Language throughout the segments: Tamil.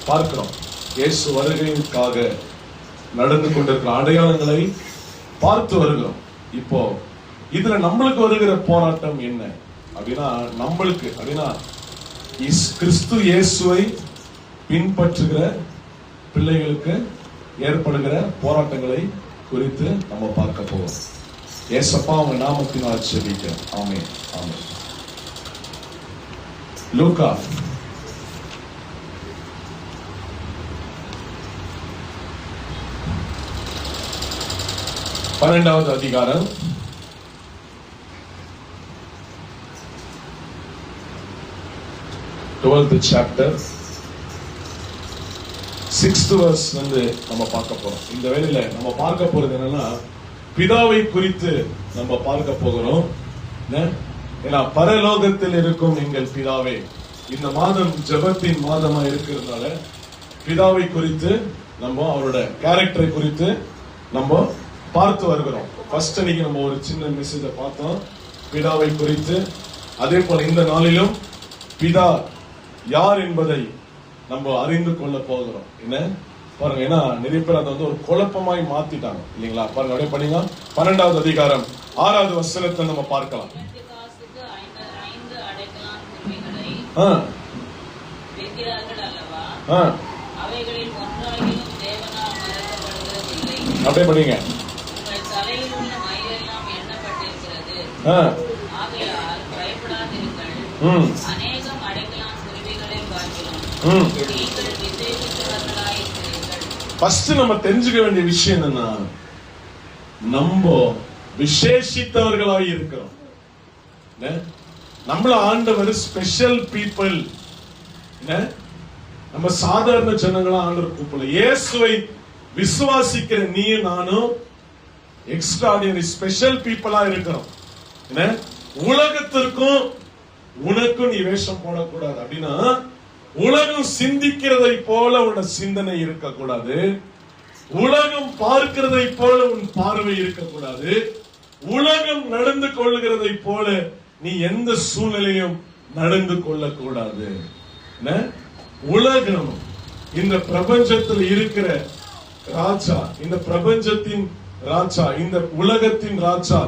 பார்க்கிறோம். இயேசு வருகைக்காக நடந்து கொண்டிருக்கிற அடையாளங்களை பார்த்து வருகிறோம். இப்போ இதுல நம்மளுக்கு வருகிற போராட்டம் என்ன அப்படின்னா, நம்மளுக்கு அப்படின்னா கிறிஸ்து இயேசுவை பின்பற்றுகிற பிள்ளைகளுக்கு ஏற்படுகிற போராட்டங்களை குறித்து நம்ம பார்க்க போவோம். ஏசப்பா அவங்க நாமத்தினால் ஜெபிக்கிறேன். ஆமென், ஆமென். லூக்கா 12வது அதிகாரம் 12th chapter 6th verse வந்து நம்ம பார்க்க போறோம். இந்த வேளையில நம்ம பார்க்க போறது என்னன்னா, பிதாவை குறித்து நம்ம பார்க்க போகிறோம். ஏன்னா பரலோகத்தில் இருக்கும் எங்கள் பிதாவே, இந்த மாதம் ஜெபத்தின் மாதமா இருக்கிறதுனால பிதாவை குறித்து நம்ம அவரோட கேரக்டரை குறித்து நம்ம பார்த்து வருகிறோம். ஃபர்ஸ்ட் அன்னைக்கு நம்ம ஒரு சின்ன மெசேஜை பார்த்தோம் பிதாவை குறித்து. அதே போல இந்த நாளிலும் பிதா யார் என்பதை நம்ம அறிந்து கொள்ள போகிறோம். என்ன பாருங்க, ஏன்னா நிறைய பேர் அதை வந்து ஒரு குழப்பமாய் மாத்திட்டாங்க இல்லைங்களா? பாருங்க, அப்படியே பண்ணீங்க. 12வது அதிகாரம் 6வது வசனத்தை நம்ம பார்க்கலாம். அப்படியே பண்ணீங்க. ஃபர்ஸ்ட் நம்ம தெரிஞ்சுக்க வேண்டிய விஷயம் என்னன்னா, நம்ம விசேஷித்தவர்களாய் இருக்கிறோம். நம்மள ஆண்டவர் ஸ்பெஷல் பீப்புள். நம்ம சாதாரண ஜனங்களா ஆண்டவர் கூப்பிடல. இயேசுவை விசுவாசிக்கிற நீ நானும் எக்ஸ்ட்ராடினரி ஸ்பெஷல் பீப்புளா இருக்கிறோம். உலகத்திற்கும் உனக்கும் நீ வேஷம் போடக்கூடாது. அப்படின்னா உலகம் சிந்திக்கிறதை போல உன் சிந்தனை இருக்கக்கூடாது. உலகம் பார்க்கிறதை போல உன் பார்வை இருக்கக்கூடாது. உலகம் நடந்து கொள்ளுகிறதை போல நீ எந்த சூழ்நிலையும் நடந்து கொள்ளக்கூடாது. உலகம் இந்த பிரபஞ்சத்தில் இருக்கிற ராஜா, இந்த பிரபஞ்சத்தின் ராஜா, இந்த உலகத்தின் ராஜா,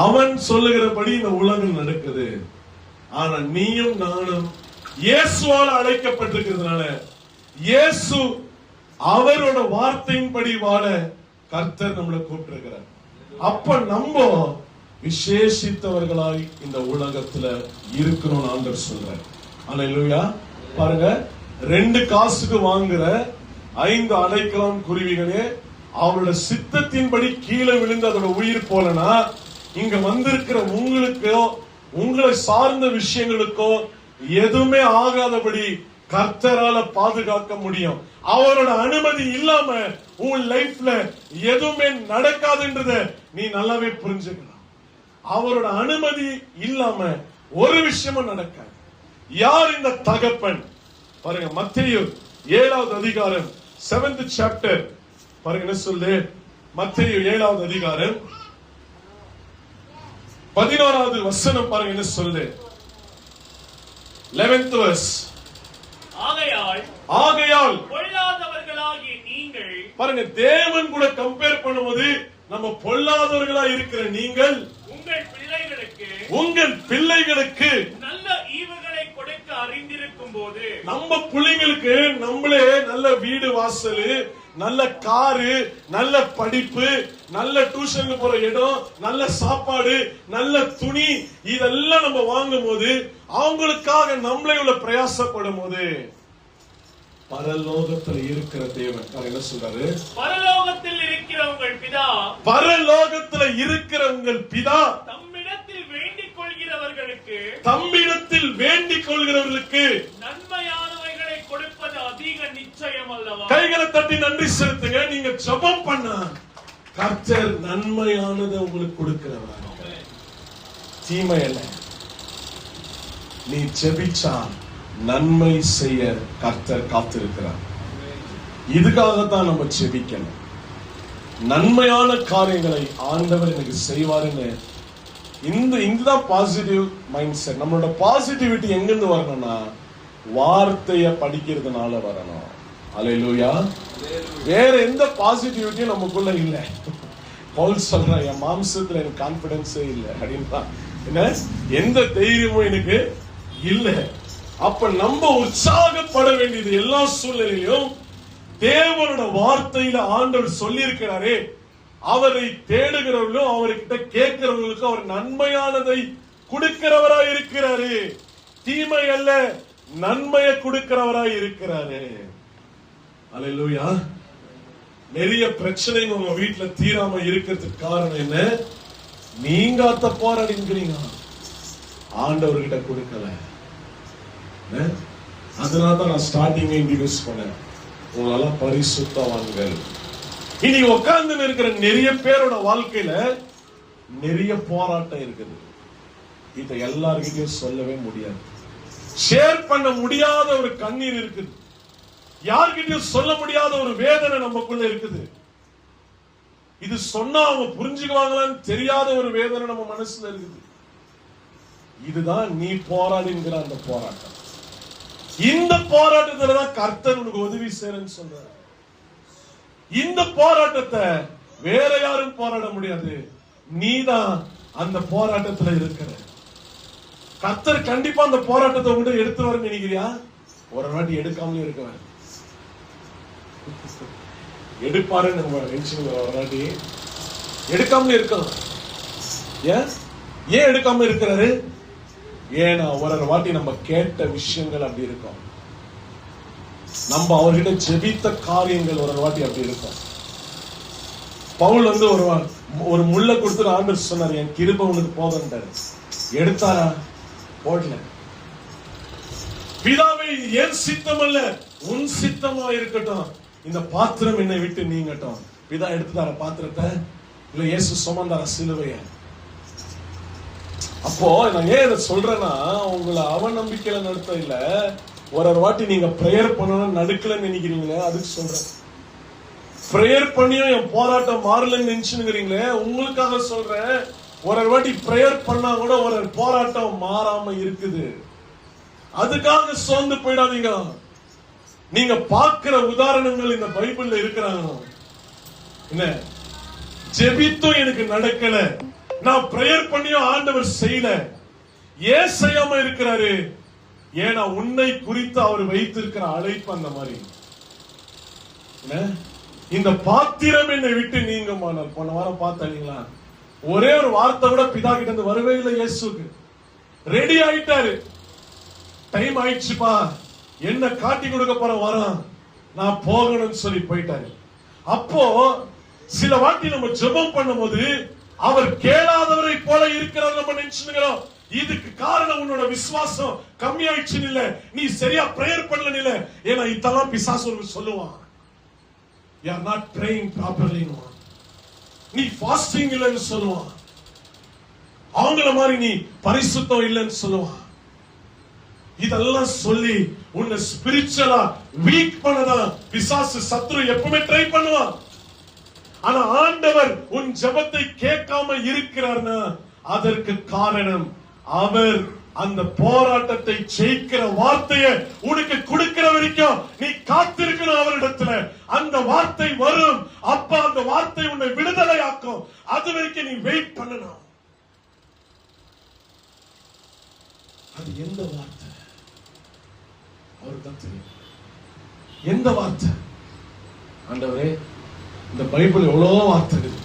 அவன் சொல்லுகிறபடி இந்த உலகம் நடக்குது. ஆனா நீயும் நானும் இயேசுவால் அழைக்கப்பட்டிருக்கிறதுனால இயேசு அவரோட வார்த்தையின்படி வாழ கர்த்தர் நம்மளை கூப்பிட்டிருக்கிறார். அப்ப நம்ம விசேஷித்தவர்களாய் இந்த உலகத்துல இருக்கணும்னு ஆண்டவர் சொல்றார். அல்லேலூயா. பாருங்க, 2 காசுக்கு வாங்குற 5 அடைக்கலம் குருவிகளே அவரோட சித்தத்தின்படி கீழே விழுந்து அதோட உயிர் போலனா, இங்க வந்திருக்கிற உங்களுக்கோ உங்களை சார்ந்த விஷயங்களுக்கோ எதுவுமே ஆகாதபடி கர்த்தரால பாதுகாக்க முடியும். அவரோட அனுமதி இல்லாம உன் லைஃப்ல எதுவுமே நடக்காதுன்றத நீ நல்லாவே புரிஞ்சுக்கலாம். அவரோட அனுமதி இல்லாம ஒரு விஷயமும் நடக்காது. யார் இந்த தகப்பன்? பாருங்க, மத்தேயு 7வது அதிகாரம் 7th chapter பாருங்க என்ன சொல்லு. மத்தேயு 7வது அதிகாரம் 11வது வசனம் பாருங்க என்ன சொல்லு. 11th verse. ஆகையால் பொல்லாதவர்களாகிய நீங்கள், பாருங்க, தேவன் கூட கம்பேர் பண்ணும்போது நம்ம பொல்லாதவர்களா இருக்கிற நீங்கள் உங்கள் பிள்ளைகளுக்கு நல்ல ஈவுகளை கொடுக்க அறிந்திருக்கும் போது, நம்ம பிள்ளைங்களுக்கு நம்மளே நல்ல வீடு வாசல், நல்ல காரு, நல்ல படிப்பு, நல்ல டியூஷனுக்கு போற இடம், நல்ல சாப்பாடு, நல்ல துணி, இதெல்லாம் நம்ம வாங்கும் போது அவங்களுக்காக நம்மளே உள்ள பிரயாசப்படும் போது பரலோகத்தில் இருக்கிற தேவன் என்ன சொல்றாரு? பரலோகத்தில் இருக்கிற உங்கள் பிதா, பரலோகத்தில் இருக்கிற உங்கள் பிதா தம்மிடத்தில் வேண்டிக் கொள்கிறவர்களுக்கு, தம்மிடத்தில் வேண்டிக் கொள்கிறவர்களுக்கு நன்மையானவைகளை கொடுப்பது அதிக நிச்சயம் அல்லவா? கைகளை தட்டி நன்றி செலுத்துங்க. நீங்க ஜெபம் பண்ண கர்த்தர் நன்மையானதை உங்களுக்கு கொடுக்கிறவர், தீமை அல்ல. நீ ஜெபிச்சா நன்மை செய்ய கர்த்தர் காத்திருக்கிறார். இதுக்காகத்தான் நம்ம ஜெபிக்கணும். நன்மையான காரியங்களை ஆண்டவர் எனக்கு செய்வாருன்னு இதுதான் பாசிட்டிவ் மைண்ட் செட். நம்மளோட பாசிட்டிவிட்டி எங்கிருந்து வரணும்னா வார்த்தைய படிக்கிறதுனால வரணும். அல்லேலூயா. வேற எந்த பாசிட்டிவிட்டியும் நமக்குள்ள இல்ல. பவுல் சொல்றான், என் மாம்சத்துல எனக்கு கான்பிடன்ஸே இல்லை அப்படின்னா, என்ன எந்த தைரியமும் எனக்கு இல்ல. அப்ப நம்ம உற்சாகப்பட வேண்டியது எல்லா சூழ்நிலையிலும் தேவனோட வார்த்தையில ஆண்டவர் சொல்லி இருக்கிறாரே, அவரை தேடுகிறவர்களும் அவர்கிட்ட கேட்கிறவர்களுக்கு அவர் நன்மையானதை கொடுக்கிறவராய் இருக்கிறாரு. தீமை அல்ல, நன்மையை கொடுக்கிறவராய் இருக்கிறாரு. அல்லேலூயா. நிறைய பிரச்சனைங்க உங்க வீட்டுல தீராம இருக்கிறதுக்கு காரணம் என்ன? நீங்க அத போராடிக்கிறீங்க, ஆண்டவர்கிட்ட கொடுக்கல. அதனாலதான் நான் ஸ்டார்டிங் இன்ட்ரோடியூஸ் பண்ணேன், உங்களால பரிசுத்தவான்கள். இனி உட்கார்ந்து இருக்கிற நிறைய பேரோட வாழ்க்கையில நிறைய போராட்டம் இருக்குது. இத எல்லார்கிட்டயும் சொல்லவே முடியாது. ஷேர் பண்ண முடியாத ஒரு கண்ணீர் இருக்குது. யார்கிட்டயும் சொல்ல முடியாத ஒரு வேதனை நமக்குள்ள இருக்குது. இது சொன்னா அவங்க புரிஞ்சுக்குவாங்களான்னு தெரியாத ஒரு வேதனை நம்ம மனசுல இருக்குது. இதுதான் நீ போராடுங்கிற அந்த போராட்டம். இந்த போராட்டத்துல தான் கர்த்தர் உனக்கு உதவி செய்யறேன்னு சொல்றாரு. இந்த போராட்டத்தை வேற யாரும் போராட முடியாது. நீதான் அந்த போராட்டத்துல இருக்கிற. கர்த்தர் கண்டிப்பா அந்த போராட்டத்தை உங்ககிட்ட எடுத்து வர நினைக்கிறியா? ஒரு வாட்டி எடுக்காமலே இருக்கிறார். எடுப்பாரு நம்ம ஒரு வாட்டி எடுக்காமலே இருக்கலாம். ஏன் எடுக்காம இருக்கிறாரு? ஏன்னா ஒரு வாட்டி நம்ம கேட்ட விஷயங்கள் அப்படி இருக்கும். நம்ம அவர்கிட்ட ஜெபித்த காரியங்கள் ஒரு வாட்டி அப்படி இருக்கும். பவுல் வந்து ஒரு முள்ள கொடுத்து ஆண்டவர் சொன்னார், என் கிருபை உனக்கு போதுன்றாரு. எடுத்தாரா? போடல. பிதாவே, என் சித்தம் அல்ல உன் சித்தமா இருக்கட்டும், இந்த பாத்திரம் என்னை விட்டு நீங்கட்டும். பிதா எடுத்துட்டார பாத்திரத்தை, இல்ல இயேசு சுமந்தார சிலுவைய. அப்போ நான் ஏன் இதை சொல்றேன்னா, உங்களை அவநம்பிக்கையில நடத்த இல்ல, ஒரு வாட்டி நீங்க பிரேயர் பண்ணணும் நடுக்கலன்னு நினைக்கிறீங்களே, அதுக்கு சொல்றேன். பிரேயர் பண்ணியும் என் போராட்டம் மாறலன்னு நினைச்சுங்கிறீங்களே, உங்களுக்காக சொல்றேன். ஒரு வாட்டி பிரேயர் பண்ணா கூட ஒரு போராட்டம் மாறாம இருக்குது. அதுக்காக சோர்ந்து போயிடாதீங்க. நீங்க பார்க்கிற உதாரணங்கள் இந்த பைபிள்ல இருக்கிறாங்க. என்ன ஜெபித்தும் எனக்கு நடக்கல, நான் பிரேயர் பண்ணியும் ஆண்டவர் செய்யல, ஏன் செய்யாம இருக்கிறாரு? ஏன்னா உன்னை குறித்து அவர் வைத்திருக்கிற அழைப்பு அந்த மாதிரி. இந்த பாத்திரம் என்னை விட்டு நீங்குமானால், போன வாரம் பார்த்தீங்களா, ஒரே ஒரு வார்த்தை கூட பிதா கிட்ட இருந்து வரவே இல்லை. இயேசுக்கு ரெடி ஆயிட்டாரு, டைம் ஆயிடுச்சுப்பா, என்ன காட்டி கொடுக்க போற வரான், நான் போகணும்னு சொல்லி போயிட்டாரு. அப்போ சில வாட்டி நம்ம ஜெபம் பண்ணும்போது அவர் கேளாதவரை போல இருக்கிறார் நம்ம நினைச்சுக்கிறோம். இதுக்கு காரணம் உன்னோட விசுவாசம் கம்மி ஆயிடுச்சு இல்ல, நீ சரியா பிரேயர் பண்ணல இல்ல. ஏன்னா இதெல்லாம் பிசாசு சொல்லுவான், you are not praying properly, நீ ஃபாஸ்டிங் இல்லன்னு சொல்லுவான், அவங்கள மாதிரி நீ பரிசுத்தம் இல்லன்னு சொல்லுவான். இதெல்லாம் சொல்லி உன்னை ஸ்பிரிச்சுவலா வீக் பண்ணதான் பிசாசு சத்ரு எப்பவுமே ட்ரை பண்ணுவான். ஆனா ஆண்டவர் உன் ஜெபத்தை கேட்காம இருக்கிறார்னா அதற்கு காரணம் அவர் அந்த போராட்டத்தை ஜெயிக்கிற வார்த்தையை உனக்கு கொடுக்கிற வரைக்கும் நீ காத்திருக்கணும் அவரிடத்துல. அந்த வார்த்தை வரும், அப்ப அந்த வார்த்தை உன்னை விடுதலை ஆக்கும். அது வரைக்கும் நீ வெயிட் பண்ணணும். அது எந்த வார்த்தை அவருக்கு தான் தெரியும். எந்த வார்த்தை? ஆண்டவரே, இந்த பைபிள் எவ்வளவு வார்த்தை இருக்கு,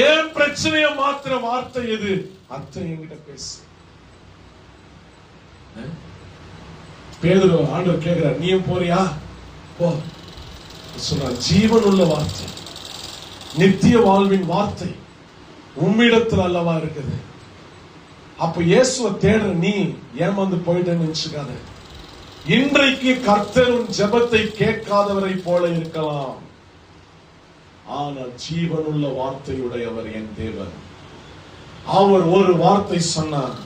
ஏன் பிரச்சனைய மாத்திர வார்த்தை எது? அத்தை என்கிட்ட பேசு. பேதுரு ஆண்டவர் கேட்கிறார், நீயும் போறியா? போ. சொல்றார், ஜீவன் உள்ள வார்த்தை, நித்திய வாழ்வின் வார்த்தை உம்மிடத்தில் அல்லவா இருக்குது. அப்ப இயேசுவை தேடுற நீ ஏமாந்து போயிட்டேன்னு நினைச்சுக்காத. இன்றைக்கு கர்த்தர் உன் ஜெபத்தை கேட்காதவரை போல இருக்கலாம், ஆனால் ஜீவனுள்ள வார்த்தையுடையவர் என் தேவன். அவர் ஒரு வார்த்தை சொன்னார்,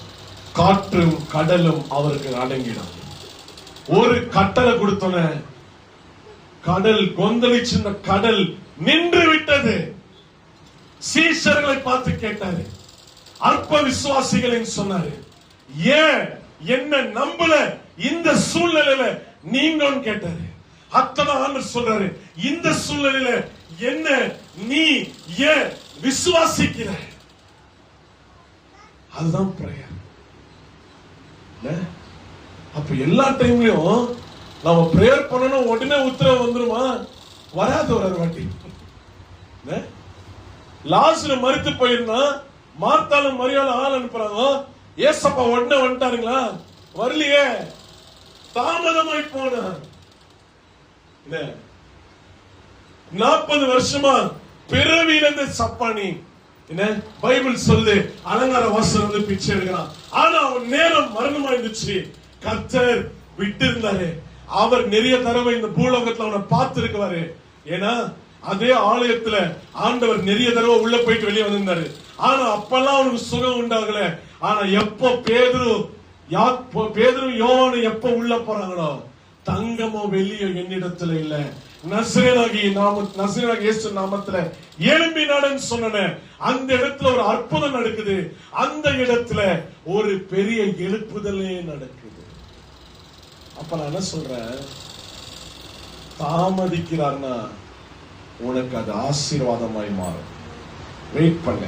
காற்றும் கடலும் அவருக்கு அடங்கிடும். ஒரு கட்டளை கொடுத்தன, கடல் கொந்தளிச்சு, கடல் நின்று விட்டது. சீஷர்களை பார்த்து கேட்டாரு, அற்ப விசுவாசிகள் சொன்னாரு, ஏன் என்ன நம்பல இந்த சூழ்நிலையில நீங்க கேட்டாரு. அத்தனை ஆண்டவர் சொல்றாரு, இந்த சூழ்நிலையில என்ன நீ ஏன் விசுவாசிக்கிற? அதுதான் பிரேயர். அப்ப எல்லா டைம்லயும் நம்ம பிரேயர் பண்ணணும் உடனே உத்தரவு வந்துருமா? வராது ஒரு வாட்டி. லாசரு மரித்து போயிருந்தா மார்த்தாலும் மரியாதை ஆள் அனுப்புறாங்க. ஏசப்பா உடனே வந்துட்டாருங்களா? வரலையே, தாமதமாய் போன. 40 வருஷமா பிறவியிலிருந்து சப்பானி பைபிள் சொல்லு அலங்கார வாசல் வந்து பிச்சை எடுக்கிறான். ஆனா அவன் நேரம் மரணமா இருந்துச்சு. கர்த்தர் விட்டு இருந்தாரு. அவர் நிறைய தடவை இந்த பூலோகத்துல அவனை பார்த்து இருக்கிறாரு. ஏன்னா அதே ஆலயத்துல ஆண்டவர் நிறைய தடவை உள்ள போயிட்டு வெளியே வந்திருந்தாரு. ஆனா அப்பெல்லாம் அவனுக்கு சுகம் உண்டாகல. ஆனா எப்ப பேதுரு யோவானு எப்ப உள்ள போறாங்களோ, தங்கமோ வெள்ளியோ என்னிடத்துல இல்ல, நசரேயனாகிய இயேசு நாமத்துல எழும்பி நடன்னு சொன்ன அந்த இடத்துல ஒரு அற்புதம் நடக்குது. அந்த இடத்துல ஒரு பெரிய எழுப்புதலே நடக்குது. அப்ப நான் என்ன சொல்றேன், தாமதிக்கிறார்னா உனக்கு அது ஆசீர்வாதமாய் மாறும். வெயிட் பண்ண.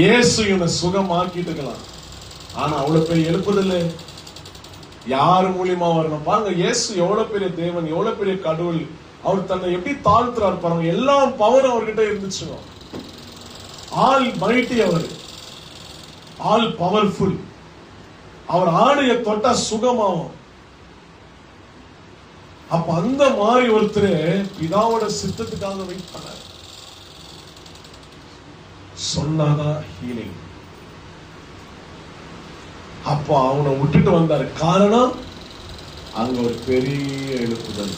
இயேசு இவனை சுகமாக்கிட்டு இருக்கலாம். ஆனா அவ்வளவு பெரிய எழுப்புதல் யாரு மூலியமா வரணும் பாருங்க. இயேசு எவ்வளவு பெரிய தேவன், எவ்வளவு பெரிய கடவுள். அவர் தன்னை எப்படி தாழ்த்துறாரு பாருங்க. எல்லா பவரும் அவர்கிட்ட இருந்துச்சு. ஆல் மைட்டி, அவர் ஆல் பவர்ஃபுல். அவர் ஆடைய தொட்டா சுகமாகும். அப்ப அந்த மாதிரி ஒருத்தர் பிதாவோட சித்தத்துக்காக வெயிட் பண்ணார். சொன்னாதான் ஹீலிங். அப்ப அவனை விட்டுட்டு வந்தாரு. காரணம் அங்க ஒரு பெரிய எழுப்புதல்.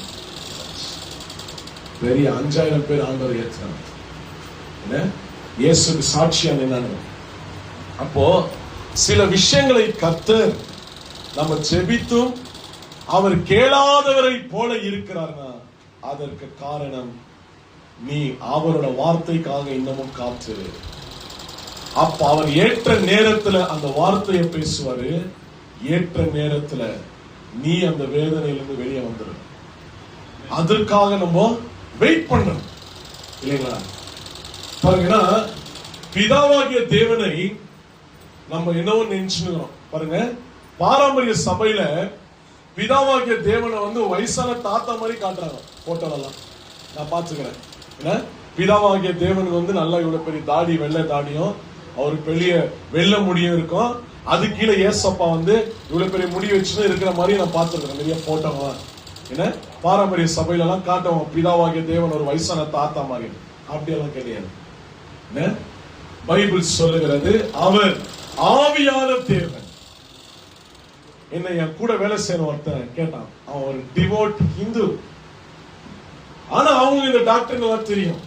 பெரிய 5000 பேர் ஆண்டவர் ஏற்றாங்க. இயேசுக்கு சாட்சியா நின்னாங்க. அப்போ சில விஷயங்களை கர்த்தர் நம்ம ஜெபித்தும் அவர் கேளாதவரை போல இருக்கிறார்னா அதற்கு காரணம் நீ அவரோட வார்த்தைக்காக இன்னமும் காத்திரு. அப்ப அவர் ஏற்ற நேரத்துல அந்த வார்த்தையை பேசுவாரு. ஏற்ற நேரத்துல நீ அந்த வேதனையிலிருந்து வெளியே வந்துரு. அதற்காக நம்ம வெயிட் பண்றோம் இல்லைங்களா? பாருங்க, பிதாவாகிய தேவனை நம்ம என்னவோ நினைச்சுக்கிறோம். பாருங்க, பாரம்பரிய சபையில பிதாவாகிய தேவனை வந்து வயசான தாத்தா மாதிரி காட்டுறாங்க போட்டோலாம். நான் பாத்துக்கிறேன். பிதாவாகிய தேவனுக்கு வந்து நல்லா இவ்வளவு பெரிய தாடி, வெள்ளை தாடியும் அவருக்கு பெரிய வெள்ளை முடியும் இருக்கும். அது கீழே ஏசப்பா வந்து இவ்வளவு பெரிய முடி வச்சுன்னு இருக்கிற மாதிரி நான் பார்த்திருக்கிறேன் நிறைய போட்டோவா. என்ன பாரம்பரிய சபையில எல்லாம் காட்டுவோம் பிதாவாகிய தேவன் ஒரு வயசான தாத்தா மாதிரி. அப்படியெல்லாம் கிடையாது. பைபிள் சொல்லுகிறது அவர் ஆவியான தேவன். என்ன என் கூட வேலை செய்யற ஒருத்தன் கேட்டான். அவன் ஒரு டிவோட் இந்து. ஆனா அவங்க இந்த டாக்டர் தெரியும்.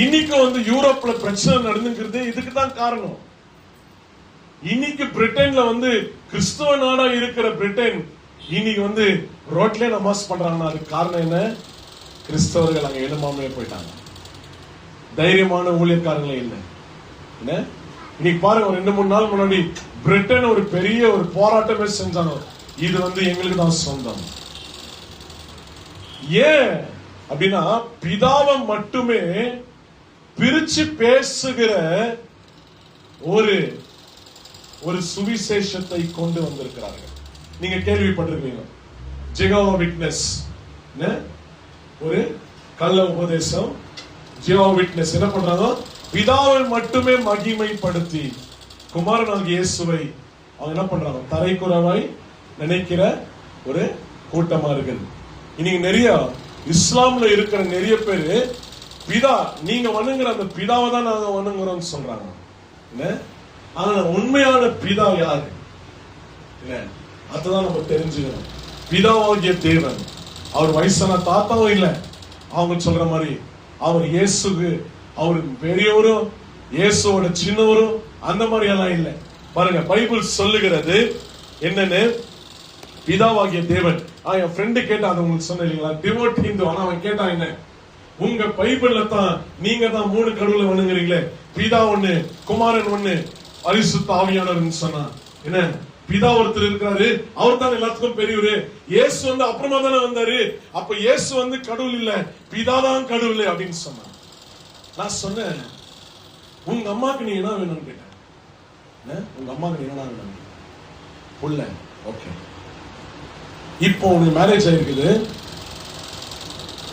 இன்னைக்கு வந்து யூரோப்ல பிரச்சனை நடந்துங்கிறது இதுக்கு தான் காரணம். இன்னைக்கு பிரிட்டன்ல வந்து கிறிஸ்தவ நாடா இருக்கிற பிரிட்டன் இன்னைக்கு வந்து ரோட்ல நமாஸ் பண்றாங்கன்னா அதுக்கு காரணம் என்ன? கிறிஸ்தவர்கள் அங்க எழுமாமே போயிட்டாங்க. தைரியமான ஊழியக்காரங்களே இல்லை. இன்னைக்கு பாருங்க, ஒரு 2-3 நாள் முன்னாடி பிரிட்டன் ஒரு பெரிய ஒரு போராட்டமே செஞ்சாங்க. இது வந்து எங்களுக்கு தான் சொந்தம். ஏன் அப்படின்னா பிதாவை மட்டுமே பிரிச்சு பேசுகிற ஒரு சுவிசேஷத்தை கொண்டு வந்திருக்கிறார்கள். நீங்க கேள்விப்பட்டிருக்கீங்க, ஜெகோவா விட்னஸ் ஒரு கள்ள உபதேசம். ஜெகோவா விட்னஸ் என்ன பண்றாங்க? பிதாவை மட்டுமே மகிமைப்படுத்தி குமாரனாகிய இயேசுவை அவங்க என்ன பண்றாங்க? தரைக்குறவாய் நினைக்கிற ஒரு கூட்டமா இருக்கு. இன்னைக்கு நிறைய இஸ்லாம்ல இருக்கிற நிறைய பேரு பிதா நீங்க வணங்குற அந்த பிதாவை தான் நாங்க வணங்குறோம் சொல்றாங்க. ஆனா உண்மையான பிதா யாரு? அதுதான் நம்ம தெரிஞ்சுக்கணும். பிதாவாகிய தேவன் அவர் வயசான தாத்தாவும் இல்ல. அவங்க சொல்ற மாதிரி அவர் இயேசுக்கு அவர் பெரியவரும் இயேசுவோட சின்னவரும் அந்த மாதிரி எல்லாம் இல்ல. பாருங்க, பைபிள் சொல்லுகிறது என்னன்னு, பிதாவாகிய தேவன். என் ஃப்ரெண்டு கேட்டா அது உங்களுக்கு சொன்ன இல்லைங்களா, டிவோட் ஹிந்து. ஆனா அவன் கேட்டான், என்ன உங்க பைபிள்ல தான் நீங்க தான் 3 கடவுளை வணங்குறீங்களே, பிதா ஒண்ணு, குமாரன் ஒண்ணு, பரிசுத்த ஆவியானவர் சொன்னா என்ன? பிதா ஒருத்தர் இருக்கிறாரு, அவர் தான் எல்லாத்துக்கும் பெரியவரு. இயேசு வந்து அப்புறமா தானே வந்தாரு. அப்ப இயேசு வந்து கடவுள் இல்ல, பிதாதான் கடவுள் அப்படின்னு சொன்னார். நான் சொன்னேன், உங்க அம்மாக்கு நீ என்ன வேணும்னு கேட்டேன். உங்க அம்மாக்கு நீ என்ன வேணும்? புள்ள. ஓகே, இப்போ உனக்கு மேரேஜ் ஆயிருக்குது,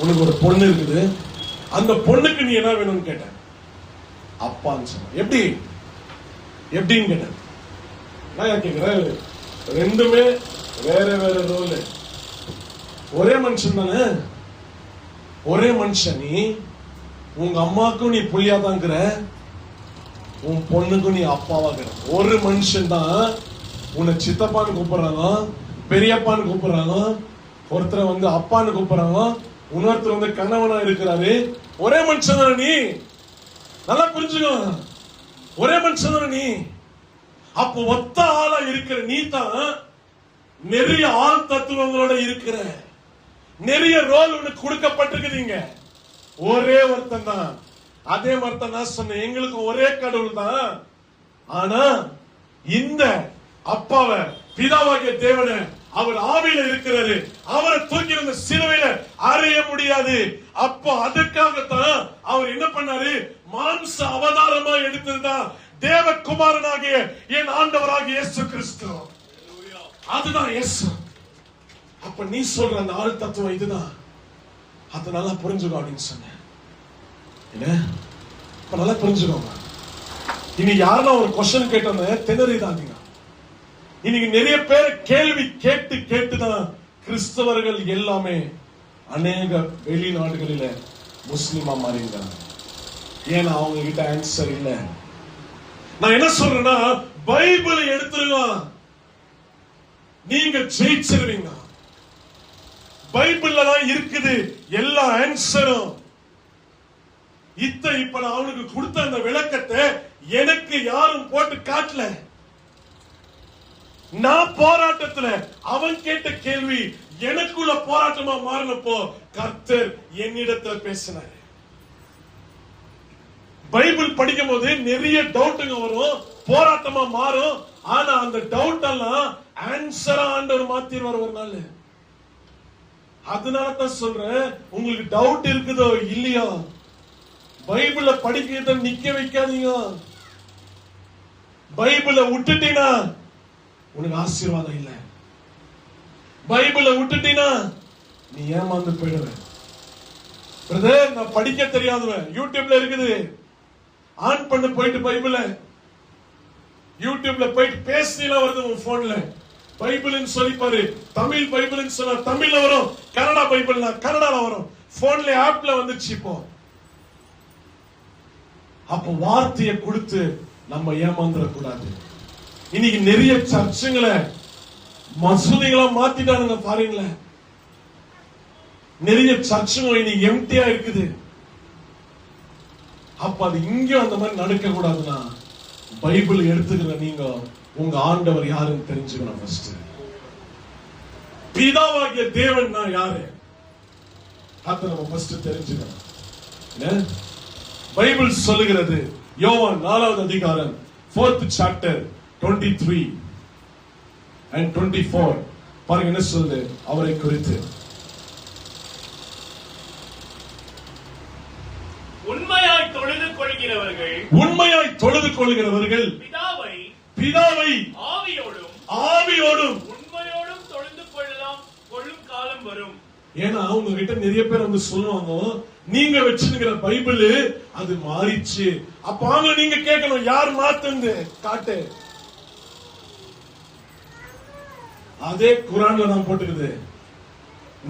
உனக்கு ஒரு பொண்ணு இருக்குது, அந்த பொண்ணுக்கு நீ என்ன வேணும்னு கேட்டேன். அப்பான்னு சொன்ன. எப்படி எப்படின்னு கேட்டேன். நான் கேட்கிறேன், ரெண்டுமே வேற வேற ரோல். ஒரே மனுஷன் தானே, ஒரே மனுஷன். நீ உங்க அம்மாக்கும் நீ புள்ளியாதாங்கிற, உன் பொண்ணுக்கும் நீ அப்பாவாகிற. ஒரு மனுஷன் தான். உன்னை சித்தப்பான்னு கூப்பிடுறாங்க, பெரியப்பான்னு கூப்பிடுறாங்க, ஒருத்தரை வந்து அப்பான்னு கூப்பிடுறாங்க, இன்னொருத்தர் வந்து கணவனா இருக்கிறாரு. ஒரே மனுஷன் தானே நீ. நல்லா புரிஞ்சுக்கோ, ஒரே மனுஷன் தானே நீ. அப்போ ஒத்த ஆளா இருக்கிற நீ தான் நிறைய ஆள் தத்துவங்களோட இருக்கிற, நிறைய ரோல் உனக்கு கொடுக்கப்பட்டிருக்குதுங்க. ஒரே ஒருத்தன் தான். அதே மாதிரி தான் நான் சொன்னேன், எங்களுக்கு ஒரே கடவுள் தான். ஆனா இந்த அப்பாவை, பிதாவாகிய தேவனை, அவர் ஆவியில இருக்கிறாரு, அவரை தூக்கி வந்த சிலுவையில அறைய முடியாது. அப்போ அதுக்காகத்தான் அவர் என்ன பண்ணாரு, மாம்ச அவதாரமா எடுத்ததுதான் தேவகுமாரனாகிய என் ஆண்டவராகிய இயேசு கிறிஸ்து. அதுதான் இயேசு. அப்ப நீ சொல்ற அந்த ஆள் தத்துவம் இதுதான். அது நல்லா புரிஞ்சுக்கோ அப்படின்னு சொன்னேன். இப்ப நல்லா புரிஞ்சுக்கோங்க. இனி யாரெல்லாம் ஒரு கொஸ்டின் கேட்டோன்னு திணறிதாங்க. இன்னைக்கு நிறைய பேர் கேள்வி கேட்டு கேட்டுதான் கிறிஸ்தவர்கள் எல்லாமே அநேக வெளிநாடுகளில முஸ்லிமா மாறிங்கிறாங்க. ஏன்னா அவங்க கிட்ட ஆன்சர் இல்ல. நான் என்ன சொல்றேன்னா, பைபிளை எடுத்துருங்க, நீங்க ஜெயிச்சிருவீங்க. பைபிள்ல தான் இருக்குது எல்லா ஆன்சரும். இப்ப நான் அவனுக்கு கொடுத்த அந்த விளக்கத்தை எனக்கு யாரும் போட்டு காட்டல. நான் போராட்டத்துல அவன் கேட்ட கேள்வி எனக்குள்ள போராட்டமா மாறினப்போ கர்த்தர் என்னிடத்துல பேசினார். பைபிள் படிக்கும் போது நிறைய டவுட்டுங்க வரும், போராட்டமா மாறும். ஆனா அந்த டவுட் எல்லாம் ஆன்சரா ஆண்டவர் மாத்திடுவார் ஒரு நாள். அதனால தான் சொல்றேன், உங்களுக்கு டவுட் இருக்குதோ இல்லையா, பைபிள படிக்கிறத நிக்க வைக்காதீங்க. பைபிள விட்டுட்டீனா உனக்கு ஆசீர்வாதம் இல்ல. பைபிள விட்டுட்டீனா நீ ஏமாந்து போயிடுவ. பிரதர், நான் படிக்க தெரியாதவன், யூடியூப்ல இருக்குது, ஆன் பண்ண போயிட்டு பைபிள யூடியூப்ல போயிட்டு பேசினா வருது உன் போன்ல. பைபிள்னு சொல்லி பாரு, தமிழ் பைபிள்னு சொன்னா தமிழ்ல வரும், கன்னடா பைபிள்னா கன்னடால வரும், போன்ல ஆப்ல வந்துச்சு இப்போ. அப்ப வார்த்தையை கொடுத்து நம்ம ஏமாந்துட கூடாது. இன்னைக்கு நிறைய சர்ச்சுங்களை மசூதிகளா மாத்திட்டானுங்க பாருங்களேன். நிறைய சர்ச்சுங்க இன்னைக்கு எம்டியா இருக்குது. அப்ப அது இங்க அந்த மாதிரி நடக்க கூடாதுன்னா பைபிள் எடுத்துக்கிற நீங்க உங்க ஆண்டவர் யாருன்னு தெரிஞ்சுக்கணும். ஃபர்ஸ்ட் பிதாவாகிய தேவன் தான் யாரு, அத நம்ம ஃபர்ஸ்ட் தெரிஞ்சுக்கணும். பைபிள் சொல்லுகிறது, யோவான் 4வது அதிகாரம் 4th chapter 23 and 24 பாருங்க என்ன சொல்லுது அவரை குறித்து. உண்மையாய் தொழுது கொள்கிறவர்கள், உண்மையாய் தொழுது கொள்கிறவர்கள் பிதாவை ஆவியோடும் உண்மையோடும் தொழுது கொள்ளும் காலம் வரும். ஏன்னா அவங்க கிட்ட நிறைய பேர் வந்து சொல்லுவாங்க, நீங்க வச்சிருக்கிற பைபிள் அது மாறிச்சு. அப்ப அவங்க நீங்க கேட்கணும், யார் மாத்துந்து காட்டு. அதே குரான்ல தான் போட்டுக்குது,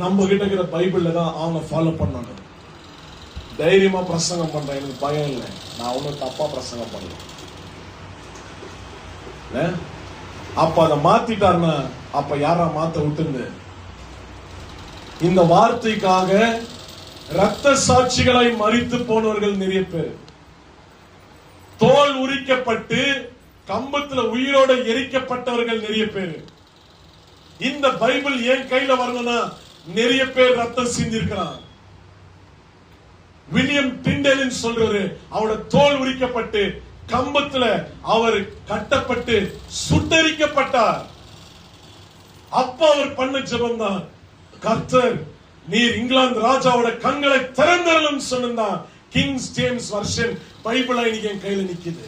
நம்ம கிட்ட இருக்கிற பைபிள்ல தான் அவங்க ஃபாலோ பண்ணாங்க. தைரியமா பிரசங்கம் பண்றேன், எனக்கு பயம் இல்லை, நான் ஒன்னும் தப்பா பிரசங்கம் பண்ணல. அப்ப அதை மாத்திட்டாருன்னா அப்ப யாரா மாத்த விட்டுருந்து. இந்த வார்த்தைக்காக ரத்த சாட்சிகளாய் மரித்து போனவர்கள் நிறைய பேர், தோல் உரிக்கப்பட்டு கம்பத்துல உயிரோட எரிக்கப்பட்டவர்கள் நிறைய பேர். இந்த பைபிள் என் கையில வரணும்னா நிறைய பேர் ரத்தம் சிந்திருக்கிறான். வில்லியம் டிண்டேலின் சொல்றாரு, அவரோட தோல் உரிக்கப்பட்டு கம்பத்துல அவர் கட்டப்பட்டு சுட்டரிக்கப்பட்டார். அப்ப அவர் பண்ண ஜெபம் தான், கர்த்தர் நீர் இங்கிலாந்து ராஜாவோட கண்களை திறந்தரலும் சொன்னான். கிங்ஸ் ஜேம்ஸ் வெர்ஷன் பைபிள் இன்னைக்கு என் கையில நிக்குது.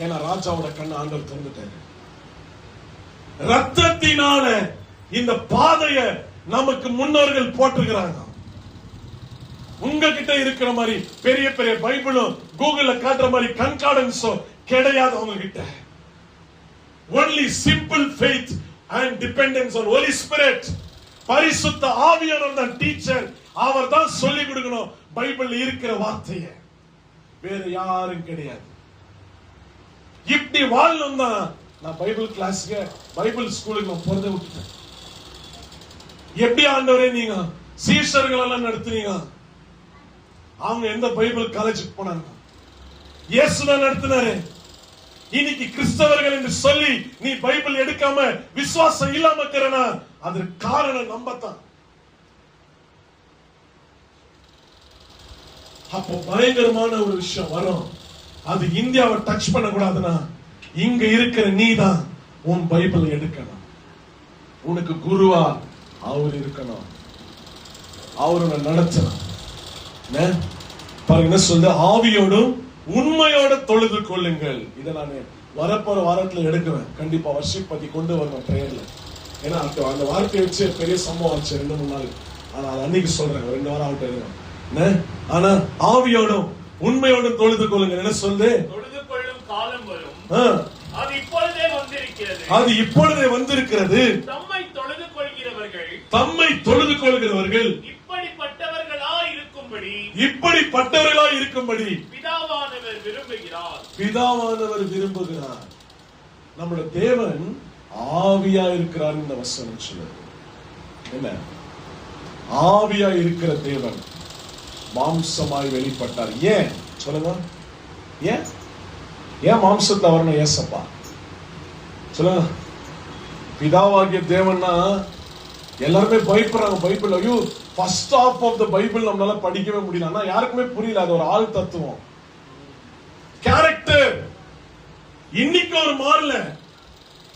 ஏன்னா ராஜாவோட கண்ணை ஆண்டவர் திறந்துட்டாரு. ரத்தத்தினால இந்த பாதைய நமக்கு முன்னோர்கள் போட்டுக்கிறாங்க. உங்ககிட்ட இருக்கிற மாதிரி பெரிய பெரிய பைபிளும் கூகுள்ல காட்டுற மாதிரி கண்கார்டன்ஸோ கிடையாது அவங்க கிட்ட. only simple faith and dependence on Holy Spirit. பரிசுத்த ஆவியானவர் தான் டீச்சர். அவர் தான் சொல்லி கொடுக்கணும் பைபிள்ல இருக்கிற வார்த்தையை, வேற யாரும் கிடையாது. இப்படி வாழணும் தான் நான் பைபிள் கிளாஸ்க்கு பைபிள் ஸ்கூலுக்கு நான் போறதை விட்டுட்டேன். எப்படி ஆண்டவரே நீங்க சீஷர்கள் எல்லாம் நடத்துனீங்க? அவங்க எந்த பைபிள் காலேஜுக்கு போனாங்க? இயேசுதான் நடத்தினாரு. இன்னைக்கு கிறிஸ்தவர்கள் என்று சொல்லி நீ பைபிள் எடுக்காம விசுவாசம் இல்லாம இருக்கிறனா அதற்கு காரணம் நம்பத்தான். அப்போ பயங்கரமான ஒரு விஷயம் வரும். அது இந்தியாவை டச் பண்ண கூடாதுன்னா இங்க இருக்கிற நீ தான் உன் பைபிள் எடுக்கணும். உனக்கு குருவா அவர் இருக்கணும், அவரோட நடத்தணும். பாருங்க என்ன சொல்ல, ஆவியோடும் உண்மையோட தொழுது கொள்ளுங்கள். இதை நான் வரப்போற வாரத்துல எடுக்குவேன். கண்டிப்பா வர்ஷிப் பத்தி கொண்டு வருவேன் பிரேயர்ல. ஏன்னா அந்த வார்த்தையை வச்சு பெரிய சம்பவம் ஆச்சு 2-3 நாள். ஆனா அன்னைக்கு சொல்றேன், 2 வாரம் ஆகிட்டு. ஆனா ஆவியோடும் உண்மையோடும் தொழுது கொள்ளுங்கள். என்ன சொல்லு? தொழுது கொள்ளும் காலம் வரும், அது இப்பொழுதே வந்திருக்கிறது. அது இப்பொழுதே வந்திருக்கிறது. தம்மை தொழுது கொள்கிறவர்கள் இப்படிப்பட்டவர்களாய் இருக்கும்படி பிதாவானவர் விரும்புகிறார். நம்முடைய தேவன் ஆவியா இருக்கிறார். இந்த வசனம் சொல்லுது என்ன? ஆவியா இருக்கிற தேவன் மாம்சமாய் வெளிப்பட்டார். ஏன் சொல்லுங்க? ஏன் மாம்சத்தை வரணும் ஏசப்பா? சொல்லுங்க. பிதாவாகிய தேவன்னா எல்லாருமே பயப்படுறாங்க பைபிள். ஐயோ first half of the Bible நம்மளால படிக்கவே முடியல. ஆனா யாருக்குமே புரியல அது ஒரு ஆள் தத்துவம், கேரக்டர். இன்னைக்கு ஒரு மாறல.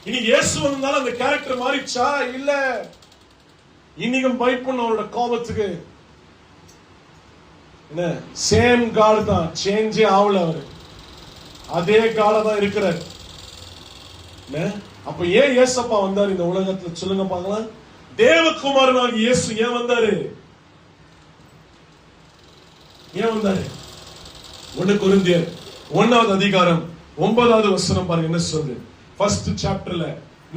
இனி இயேசு வந்தாலும் அந்த கேரக்டர் மாறிச்சா? இல்ல. இன்னைக்கும் பயப்படணும் அவரோட கோபத்துக்கு. என்ன சேம் காட் தான், சேஞ்சே ஆகல. அவரு அதே கால தான் இருக்கிறார். அப்ப ஏன் இயேசப்பா வந்தார் இந்த உலகத்துல? சொல்லுங்க பார்க்கலாம். தேவகுமாரனாகிய இயேசு ஏன் வந்தாரு? 1 கொரிந்தியர் 1வது அதிகாரம் 9வது வசனம் பாருங்க என்ன சொல்லுது. ஃபர்ஸ்ட் சாப்டர்ல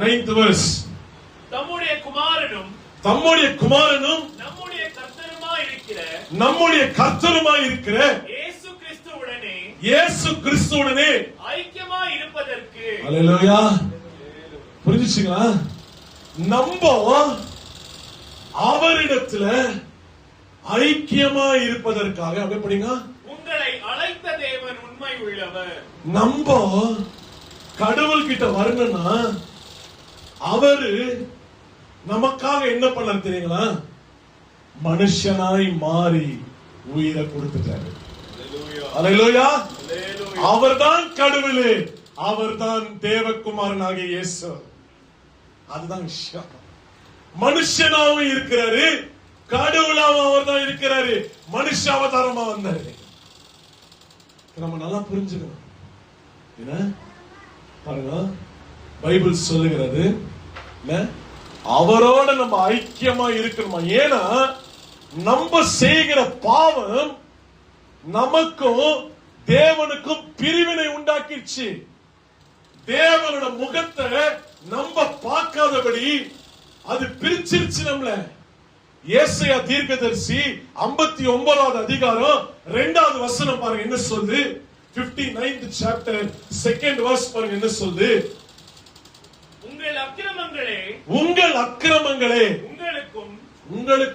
9th verse. தம்முடைய குமாரனும் நம்முடைய கர்த்தருமாய் இருக்கிற இயேசு கிறிஸ்துவுடனே ஐக்கியமாய் இருப்பதற்கு. அல்லேலூயா. புரிஞ்சுச்சுங்களா? நம்ம அவரிடத்துல ஐக்கியமாய் இருப்பதற்காக அப்படியே படிங்க. உங்களை அழைத்த தேவன் உண்மை உள்ளவர். நம்ம கடவுள் கிட்ட வரணும்னா அவரு நமக்காக என்ன பண்ண தெரியுங்களா? மனுஷனாய் மாறி உயிரை கொடுத்துட்டாரு. அல்லேலூயா. அவர்தான் கடவுள், அவர்தான் தேவகுமாரனாகிய இயேசு. அதுதான் விஷயம். மனுஷனாவும் இருக்கிறாரு, கடவுளாவும் அவர் தான் இருக்கிறாரு. மனுஷ அவதாரமா வந்தாரு. நம்ம நல்லா புரிஞ்சுக்கணும். என்ன பாருங்க பைபிள் சொல்லுகிறது, அவரோட நம்ம ஐக்கியமா இருக்கணுமா? ஏன்னா நம்ம செய்கிற பாவம் நமக்கும் தேவனுக்கும் பிரிவினை உண்டாக்கிடுச்சு. தேவனோட முகத்தை நம்ம பார்க்காதபடி அது பிரிச்சிருச்சு நம்மள. ஏசாயா தீர்க்கதரிசி 59வது அதிகாரம் 2வது வசனம் பாருங்க என்ன சொல்லுது. 59th chapter 2nd verse பாருங்க என்ன சொல்லுது. உங்கள் அக்கிரமங்களே உங்களுக்கும் உங்கள்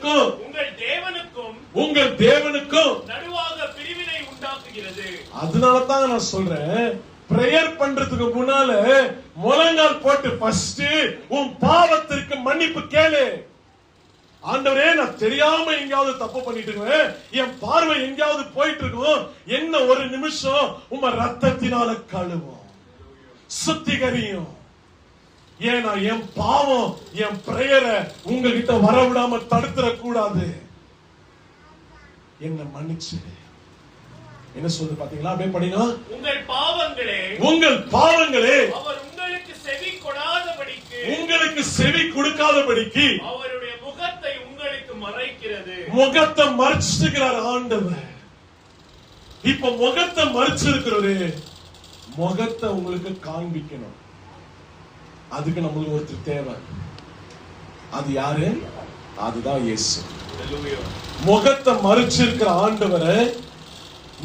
தேவனுக்கும் நடுவாக பிரிவினை உண்டாக்குகிறது. அதனால தான் நான் சொல்றேன், பிரேயர் பண்றதுக்கு முன்னால முழங்கால் போட்டு ஃபர்ஸ்ட் உன் பாவத்திற்கு மன்னிப்பு கேளு. ஆண்டவரே நான் தெரியாம எங்கயாவது தப்பு பண்ணிட்டு இருக்கேன், என் பார்வை எங்கயாவது போயிட்டு இருக்கும், என்ன ஒரு நிமிஷம் உம்ம ரத்தத்தினால கழுவும், சுத்திகரியும். ஏன்னா என் பாவம் என் பிரேயரை உங்ககிட்ட வரவிடாம தடுத்துற கூடாது. என்ன மன்னிச்சு. என்ன சொல்றது பாத்தீங்களா? அப்படியே படிங்க. உங்கள் பாவங்களே அவர் உங்களுக்கு செவி கொடாதபடிக்கு, உங்களுக்கு செவி கொடுக்காதபடிக்கு அவருடைய முகத்தை உங்களுக்கு மறைக்கிறது. முகத்தை மறைச்சிருக்கிறார் ஆண்டவர். இப்ப முகத்தை மறைச்சிருக்கிறவரு முகத்தை உங்களுக்கு காண்பிக்கணும். அதுக்கு நம்மளுக்கு ஒருத்தர் தேவை. அது யாரு? அதுதான் இயேசு. முகத்தை மறைச்சிருக்கிற ஆண்டவரை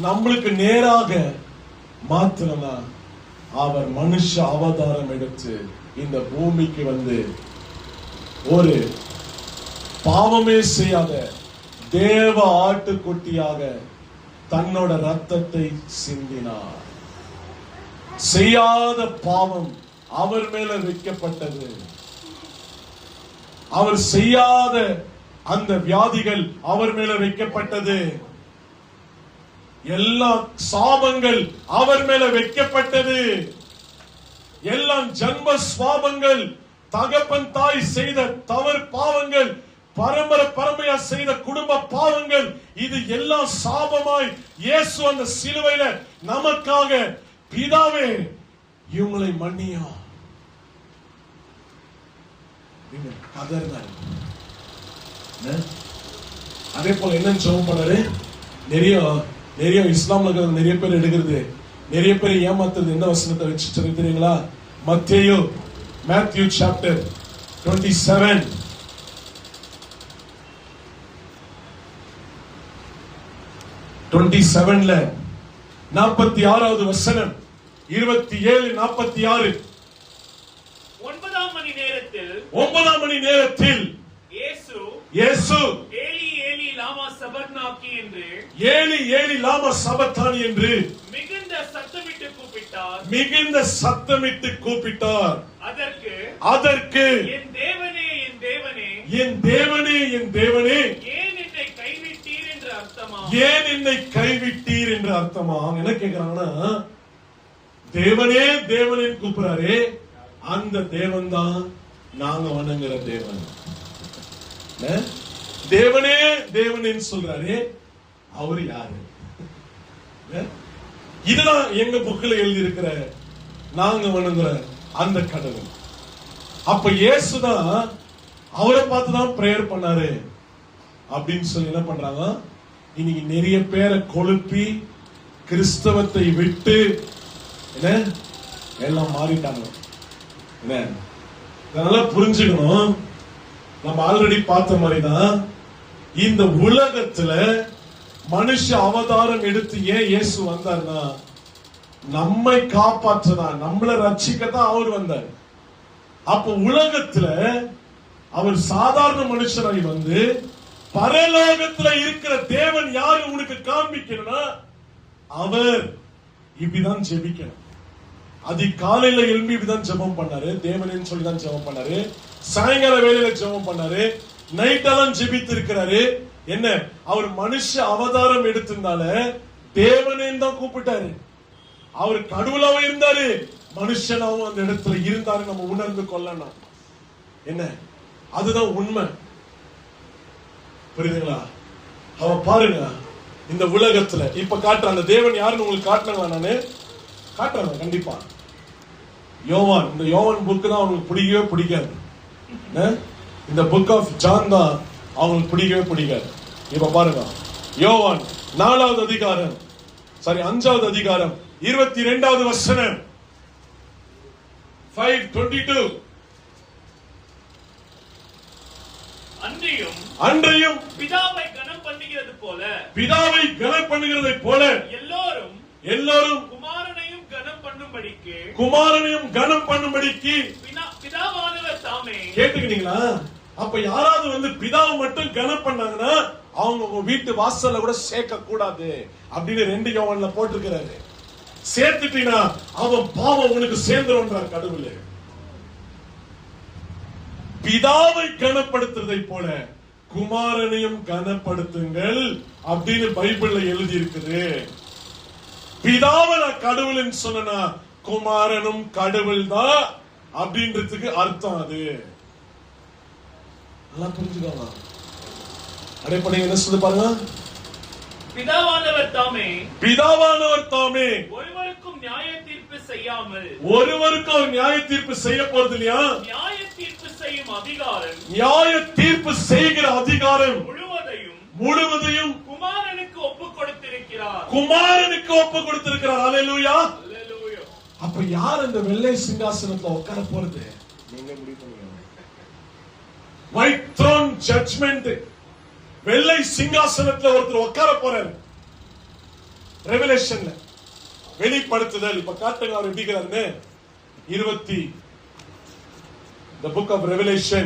நம்மளுக்கு நேராக மாத்திரமா அவர் மனுஷ அவதாரம் எடுத்து இந்த பூமிக்கு வந்து ஒரு பாவமே செய்யாத தேவ ஆட்டுக்குட்டியாக தன்னோட ரத்தத்தை சிந்தினார். செய்யாத பாவம் அவர் மேல வைக்கப்பட்டது. அவர் செய்யாத அந்த வியாதிகள் அவர் மேல வைக்கப்பட்டது. எல்லா சாபங்கள் அவர் மேல வைக்கப்பட்டது. எல்லாம் ஜன்ம சுவாபங்கள், தகப்பன் தாய் செய்த தவறு பாவங்கள், பரம்பரையா செய்த குடும்ப பாவங்கள், இது எல்லாம் சாபமாய் இயேசு அந்த சிலுவையில நமக்காக பிதாவே இவங்களை மன்னியா கதறினார். அதே போல என்ன ஜெபம் பண்ணாரு? நிறைய இஸ்லாம்ல இருக்கிற நிறைய பேர் எடுக்கிறது, நிறைய பேர் ஏமாத்துறது என்ன வசனத்தை வச்சு தெரியுங்களா? Matthew chapter 27 27ல 46வது வசனம், 27:46. 9ஆம் மணி நேரத்தில் இயேசு ஏலி ஏலி லாமா சபக்தானி என்று ஏலி ஏலி லாமா சபக்தானி என்று மிகுந்த சத்தமிட்டு கூப்பிட்டார். அதற்கு என் தேவனே என் தேவனே என் தேவனே என் தேவனே ஏன் என்னை கைவிட்டீர் என்று அர்த்தமா? ஏன் என்னை கைவிட்டீர் என்று அர்த்தமா? என்ன கேக்குறாங்கன்னா, தேவனே தேவனே கூப்பிடுறாரு. அந்த தேவன் தான் நாங்க வணங்குற தேவன். தேவனே தேவனேன்னு சொல்றாரு. அவரு யாரு? இதுதான் எங்க புக்கில் எழுதி இருக்கிற நாங்க வணங்குற அந்த கடவுள். அப்ப இயேசுதான் அவரை பார்த்துதான் பிரேயர் பண்ணாரு அப்படின்னு சொல்லி என்ன பண்றாங்க? இன்னைக்கு நிறைய பேரை கொழுப்பி கிறிஸ்தவத்தை விட்டு எல்லாம் மாறிட்டாங்க. நல்லா புரிஞ்சுக்கணும். நம்ம ஆல்ரெடி பார்த்த மாதிரிதான் இந்த உலகத்துல மனுஷ அவதாரம் எடுத்து ஏன் இயேசு வந்தார்னா, நம்மை காப்பாற்றதான், நம்மளை ரட்சிக்கத்தான் அவர் வந்தார். அப்ப உலகத்துல அவர் சாதாரண மனுஷனாய் வந்து பரலோகத்துல இருக்கிற தேவன் யாரு உனக்கு காண்பிக்கணும்னா, அவர் இப்படிதான் ஜெபிக்கணும். அதிகாலையில எழும்பி இப்படிதான் ஜெபம் பண்ணாரு. தேவனேன்னு சொல்லிதான் ஜெபம் பண்ணாரு. சாயங்கால வேலையில ஜெபம் பண்ணாரு. நைட்டெல்லாம் ஜெபித்து இருக்கிறாரு. என்ன, அவர் மனுஷ அவதாரம் எடுத்திருந்தால தேவனேன்னு தான் கூப்பிட்டாரு. அவர் கடவுளாவும் இருந்தாரு, மனுஷனாவும் அந்த இடத்துல இருந்தாரு. நம்ம உணர்ந்து கொள்ளணும். என்ன, அதுதான் உண்மை. புரியுதுங்களா? அவ பாருங்க, இந்த உலகத்துல இப்ப காட்டுற அந்த தேவன் யாருன்னு உங்களுக்கு காட்டுறாங்களா? நானு காட்டுறேன் கண்டிப்பா. யோவான், இந்த யோவான் புக் தான் அவங்களுக்கு பிடிக்கவே பிடிக்காது. இந்த புக் ஆஃப் ஜான் தான் அவங்களுக்கு பிடிக்கவே பிடிக்காது. இப்ப பாருங்க, யோவான் 4வது அதிகாரம், 5வது அதிகாரம் 22வது வசனம், 5:22. அன்றையும் பிதாவை கனம் பண்ணுகிறது போல எல்லோரும் குமாரனையும் கனம் பண்ணும்படிக்கு பிதாவானவர் தாமே. கேட்டுக்கிட்டீங்களா? அப்ப யாராவது வந்து பிதாவை மட்டும் கனம் பண்ணாங்கன்னா அவங்க உங்க வீட்டு வாசல்ல கூட சேர்க்க கூடாது அப்படின்னு 2 யோவான்ல போட்டிருக்கிறாரு. சேர்த்துட்டீங்கன்னா அவன் பாவம் உனக்கு சேர்ந்துருன்றார் கடவுள். பிதாவை கனப்படுத்துறதை போல குமாரனையும் கனப்படுத்துங்கள் அப்படின்னு பைபிள்ல எழுதி இருக்குது. பிதாவை நான் கடவுள்னு சொன்னா குமாரனும் கடவுள் தான். அப்படின்றதுக்கு அர்த்தம். அது நல்லா புரிஞ்சுக்கோங்க. அடைப்படை என்ன சொல்லு பாருங்க. பிதாவானவர் தாமே ஒருவருக்கும் நியாய தீர்ப்பு செய்யாமல், ஒருவருக்கும் நியாய தீர்ப்பு செய்ய போறது இல்லையா? நியாய தீர்ப்பு செய்யும் அதிகாரம், நியாய தீர்ப்பு செய்கிற அதிகாரம் முழுவதையும் குமாரனுக்கு ஒப்பு கொடுத்திருக்கிறார். அல்லேலூயா. அப்ப யார் இந்த வெள்ளை சிங்காசனத்துல உட்கார போறது? நீங்க முடிவு பண்ணுங்க. ஒயிட் த்ரோன் ஜட்ஜ்மெண்ட், வெள்ளை சிங்காசனத்துல ஒருத்தர் உட்கார போறாரு. ரெவலேஷன்ல வெளிப்படுத்துதல். இப்ப காட்டுங்க அவர் எப்படிங்கிறாருன்னு. 20 the book of Revelation,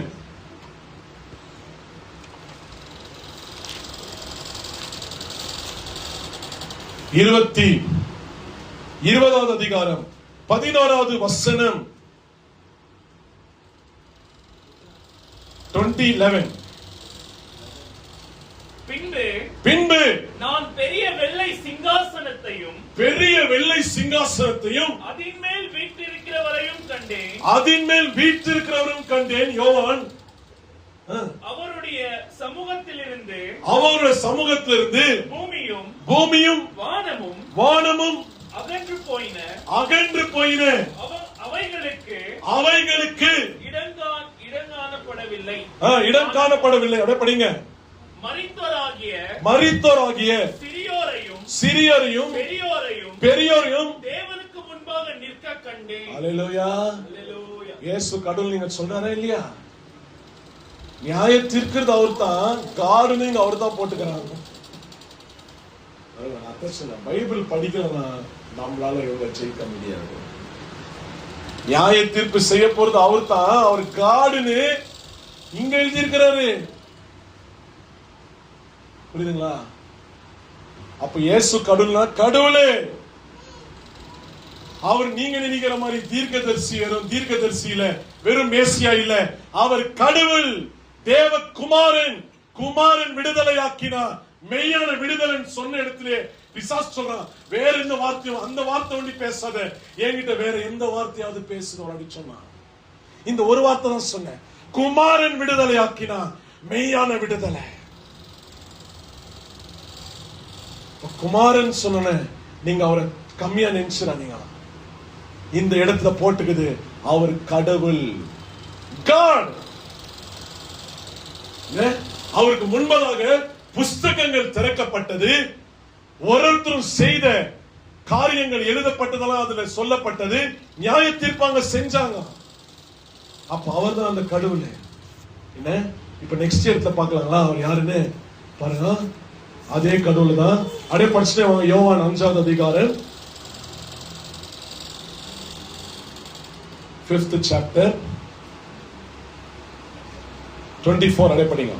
இருபதாவது அதிகாரம் 11வது வசனம். 20:11. பின்பு நான் பெரிய வெள்ளை சிங்காசனத்தையும் அதின்மேல் வீற்றிருக்கிறவரையும் கண்டேன். யோவான் அவருடைய சமூகத்திலிருந்து பூமியும் வானமும் அகன்று போயின. அவைகளுக்கு இடம் காணப்படவில்லை. அப்படியே படிங்க. மரித்தோராகிய சிறியோரையும் பெரியோரையும் தேவனுக்கு முன்பாக நிற்க கண்டேன். அல்லேலூயா. இயேசு கடவுள் நீங்க சொல்றாரா இல்லையா? நியாய தீர்க்கிறது அவர் தான், கார்டனிங் அவர் தான் போட்டுக்கிறாங்க. பைபிள் படிக்கலன்னா நம்மளால இவங்க ஜெயிக்க முடியாது. நியாய தீர்ப்பு செய்ய போறது அவர் தான். அவர் கார்டுன்னு இங்க எழுதி இருக்கிறாரு. புரியுதுங்களா? அப்ப இயேசு கடவுள்னா கடவுளே. அவர் நீங்க நினைக்கிற மாதிரி தீர்க்கதரிசி, வெறும் தீர்க்கதரிசி இல்ல, வெறும் மேசியா இல்ல. அவர் கடவுள், தேவ குமாரன் விடுதலையாக்கினார். மெய்யான விடுதலை சொன்ன இடத்திலே பிசாசு சொல்றான், வேற எந்த வார்த்தையும் அந்த வார்த்தை ஒண்டி பேசாத, என்கிட்ட வேற எந்த வார்த்தையாவது பேசுறோம் அப்படின்னு சொன்னான். இந்த ஒரு வார்த்தை தான் சொன்னேன். குமாரன் விடுதலையாக்கினா மெய்யான விடுதலை. குமாரன் சொன்ன நீங்க அவரை கம்மியா நினைச்சுறாதீங்க. இந்த இடத்துல போட்டுக்குது அவர் கடவுள், காட். அவருக்கு முன்பதாக புஸ்தகங்கள் திறக்கப்பட்டது. ஒருத்தரும் செய்த காரியங்கள் எழுதப்பட்டதெல்லாம் அதுல சொல்லப்பட்டது. நியாய தீர்ப்பாங்க செஞ்சாங்க. அப்ப அவர் தான் அந்த கடவுள். என்ன இப்ப நெக்ஸ்ட் இடத்துல பாக்கலாங்களா அவர் யாருன்னு பாருங்க. அதே கடவுள் தான். அப்படியே படிச்சுட்டே யோவான் 5வது அதிகாரம் 5th chapter 24. அப்படியே படிங்க.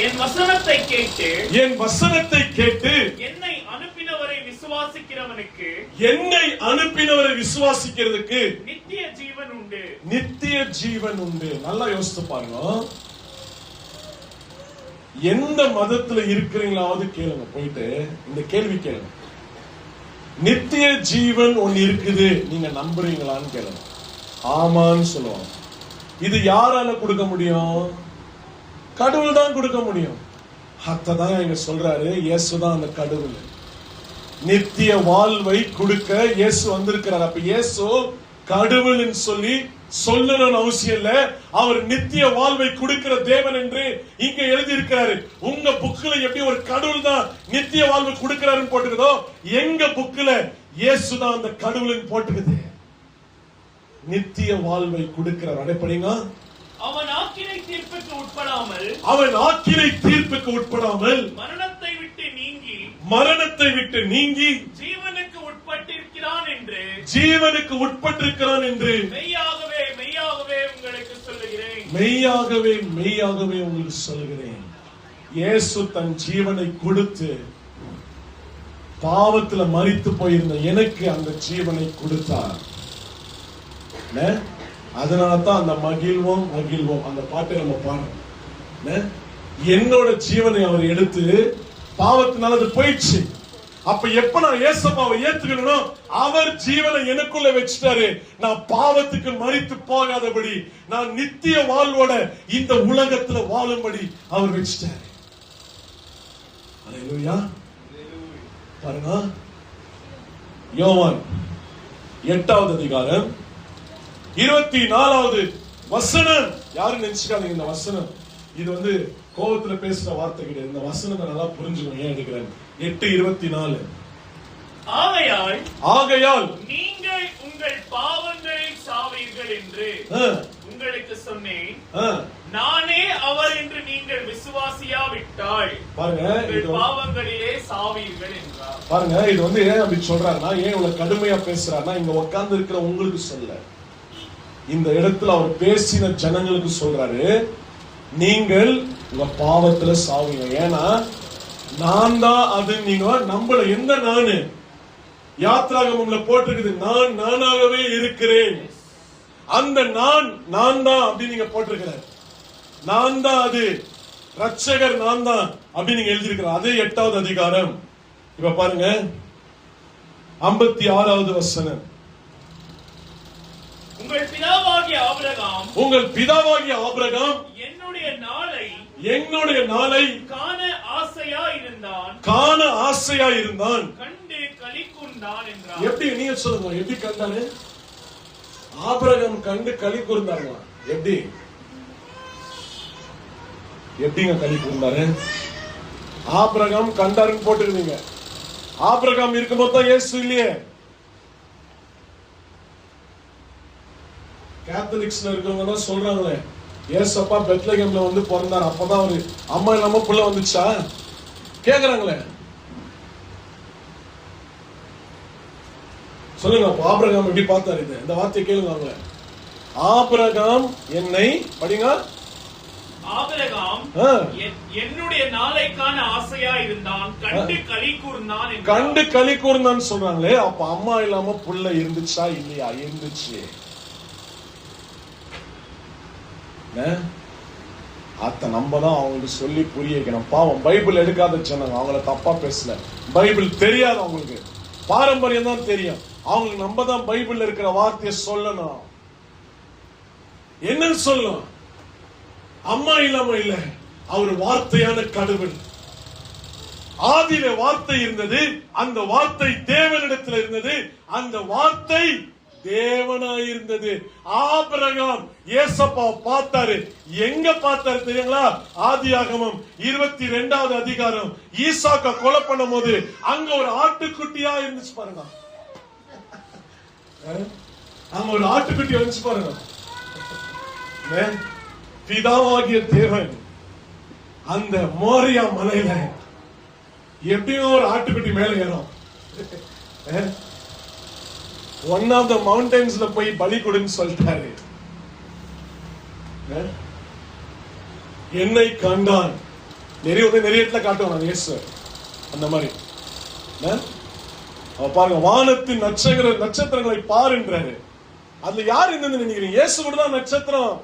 என் வசனத்தை கேட்டு என்னை அனுப்பினவரை விசுவாசிக்கிறதுக்கு நித்திய ஜீவன் உண்டு. நல்லா யோசித்து பாருங்க. எந்த மதத்துல இருக்கிறீங்களாவது கேளுங்க, போயிட்டு இந்த கேள்வி கேளுங்க. நித்திய ஜீவன் ஒன்னு இருக்குது, நீங்க நம்புறீங்களான்னு கேளுங்க. ஆமான்னு சொல்லுவாங்க. இது யாரால கொடுக்க முடியும்? கடவுள் தான் கொடுக்க முடியும். அதான் இங்க சொல்றாரு, இயேசுதான் அந்த கடவுள். நித்திய வாழ்வை கொடுக்க இயேசு வந்திருக்கிறார். அப்ப இயேசு கடவுள் சொல்லி சொல்லணும்னு அவசியம் இல்ல. அவர் நித்திய வாழ்வை கொடுக்கிற தேவன் என்று இங்க எழுதி இருக்கிறாரு. உங்க புக்ல எப்படி ஒரு கடவுள் தான் நித்திய வாழ்வை கொடுக்கிறாருன்னு போட்டுக்குதோ, எங்க புக்ல இயேசுதான் அந்த கடவுள் போட்டுக்குது. நித்திய வாழ்வை கொடுக்கிறார். அடைப்படிங்க. அவன் ஆக்கினை தீர்ப்புக்கு உட்படாமல் மரணத்தை விட்டு நீங்கி ஜீவனுக்கு உட்பட்டிருக்கிறான் என்று மெய்யாகவே உங்களுக்கு சொல்லுகிறேன். இயேசு தன் ஜீவனை கொடுத்து பாவத்துல மரித்து போயிருந்த எனக்கு அந்த ஜீவனை கொடுத்தார். அதனாலதான் அந்த மகிழ்வோம் அந்த பாட்டை நம்ம பாடுறோம். என்னோட ஜீவனை அவர் எடுத்து, பாவத்தினால அது போயிடுச்சு, அப்ப எப்ப நான் ஏசப்பாவை ஏத்துக்கணும், அவர் ஜீவனை எனக்குள்ள வச்சுட்டாரு. நான் பாவத்துக்கு மரித்து போகாதபடி, நான் நித்திய வாழ்வோட இந்த உலகத்துல வாழும்படி அவர் வச்சுட்டாரு. அல்லேலூயா. பாருங்க, யோவான் 8வது அதிகாரம் 24வது வசனம். யாரும் நினைச்சுக்காதீங்க, இந்த வசனம் இது கோபத்துல பேசுற வார்த்தை கிடையாது. இந்த வசனத்தை நல்லா புரிஞ்சுக்கணும். ஏன் எடுக்கிறேன்? 8:24. ஆகையால் நீங்கள் உங்கள் பாவங்களில் சாவீர்கள் என்று உங்களுக்கு சொன்னேன். நானே அவர் என்று நீங்கள் விசுவாசியாவிட்டால் பாருங்க, பாவங்களிலே சாவீர்கள் என்றார். பாருங்க, இது ஏன் அப்படி சொல்றாருன்னா, ஏன் இவ்வளவு கடுமையா பேசுறாருன்னா, இங்க உட்கார்ந்து இருக்கிற உங்களுக்கு சொல்ல, இந்த இடத்துல அவர் பேசின ஜனங்களுக்கு சொல்றாரு, நீங்கள் உங்க பாவத்துல சாவீங்க. ஏன்னா நான் தான் அது. நீங்க நம்மள எந்த நானு யாத்ராகமம்ல போட்டிருக்குது, நான் நானாகவே இருக்கிறேன். அந்த நான் தான் அப்படி நீங்க போட்டிருக்கிறார். நான் தான் அது, ரட்சகர் நான் தான் அப்படி நீங்க எழுதியிருக்கிற அதே 8வது அதிகாரம். இப்ப பாருங்க 56வது வசனம். உங்கள் பிதாவாகிய ஆபிரகாம் என்னுடைய நாளை காண ஆசையா இருந்தான், கண்டு களி கூர்ந்தான் என்றார். எப்படி நீங்க சொல்லுங்க, எப்படி கண்டாரு? ஆபிரகாம் கண்டு களி கூர்ந்தாருங்களா? எப்படிங்க களி கூர்ந்தாரு? ஆபிரகாம் கண்டாருன்னு போட்டுருந்தீங்க. ஆபிரகாம் இருக்கும்போது தான் இயேசு இல்லையே. கேத்தலிக்ஸ்ல இருக்கவங்க சொல்றாங்களே, ஏசப்பா பெத்லகேம்ல பிறந்தார், அப்பதான் அவரு அம்மா இல்லாம புள்ள வந்துச்சா கேக்குறாங்களே. சொல்லுங்க, ஆபிரகாம் எப்படி பார்த்தாரு? இந்த வார்த்தையை கேளுங்க அவங்கள. ஆபிரகாம் என்னை படிங்க. ஆபிரகாம் என்னுடைய நாளை காண ஆசையா இருந்தான், கண்டு களி கூர்ந்தான் சொல்றாங்களே. அப்ப அம்மா இல்லாம புள்ள இருந்துச்சா இல்லையா? இருந்துச்சு. அத நம்ம தான் அவங்களுக்கு சொல்லி புரிய வைக்கணும். பாவம் பைபிள் எடுக்காத சொன்னாங்க, அவங்கள தப்பா பேசல. பைபிள் தெரியாது அவங்களுக்கு, பாரம்பரியம் தான் தெரியும். அவங்களுக்கு நம்ம தான் பைபிள்ல இருக்கிற வார்த்தையை சொல்லணும். என்னன்னு சொல்லணும்? அம்மா இல்லாம இல்ல, அவர் வார்த்தையான கடவுள். ஆதியில வார்த்தை இருந்தது, அந்த வார்த்தை தேவனிடத்தில் இருந்தது, அந்த வார்த்தை தேவனாயிருந்தது. ஆபிரகாம் ஏசப்பா பார்த்தாரு. எங்க பார்த்தாரு தெரியுங்களா? ஆதியாகமம் 22வது அதிகாரம். ஈசாக்க கொலை பண்ணும் போது அங்க ஒரு ஆட்டுக்குட்டியா இருந்துச்சு பாருங்க. அங்க ஒரு ஆட்டுக்குட்டி வந்துச்சு பாருங்க. பிதாவாகிய தேவன் அந்த மோரியா மலையில எப்படியும் ஒரு ஆட்டுக்குட்டி மேல ஏறும். ஒன் ஆஃப் த மவுண்டன்ஸ்ல போய் பலி கொடுன்னு சொல்லிட்டாரு. என்னை கண்டான். நிறைய இடத்துல காட்டுவாங்க இயேசு அந்த மாதிரி. பாருங்க, வானத்தின் நட்சத்திரங்களை பாருன்றாரு. அதுல யார் இருந்தது நினைக்கிறீங்க? இயேசு கூட தான் நட்சத்திரம்.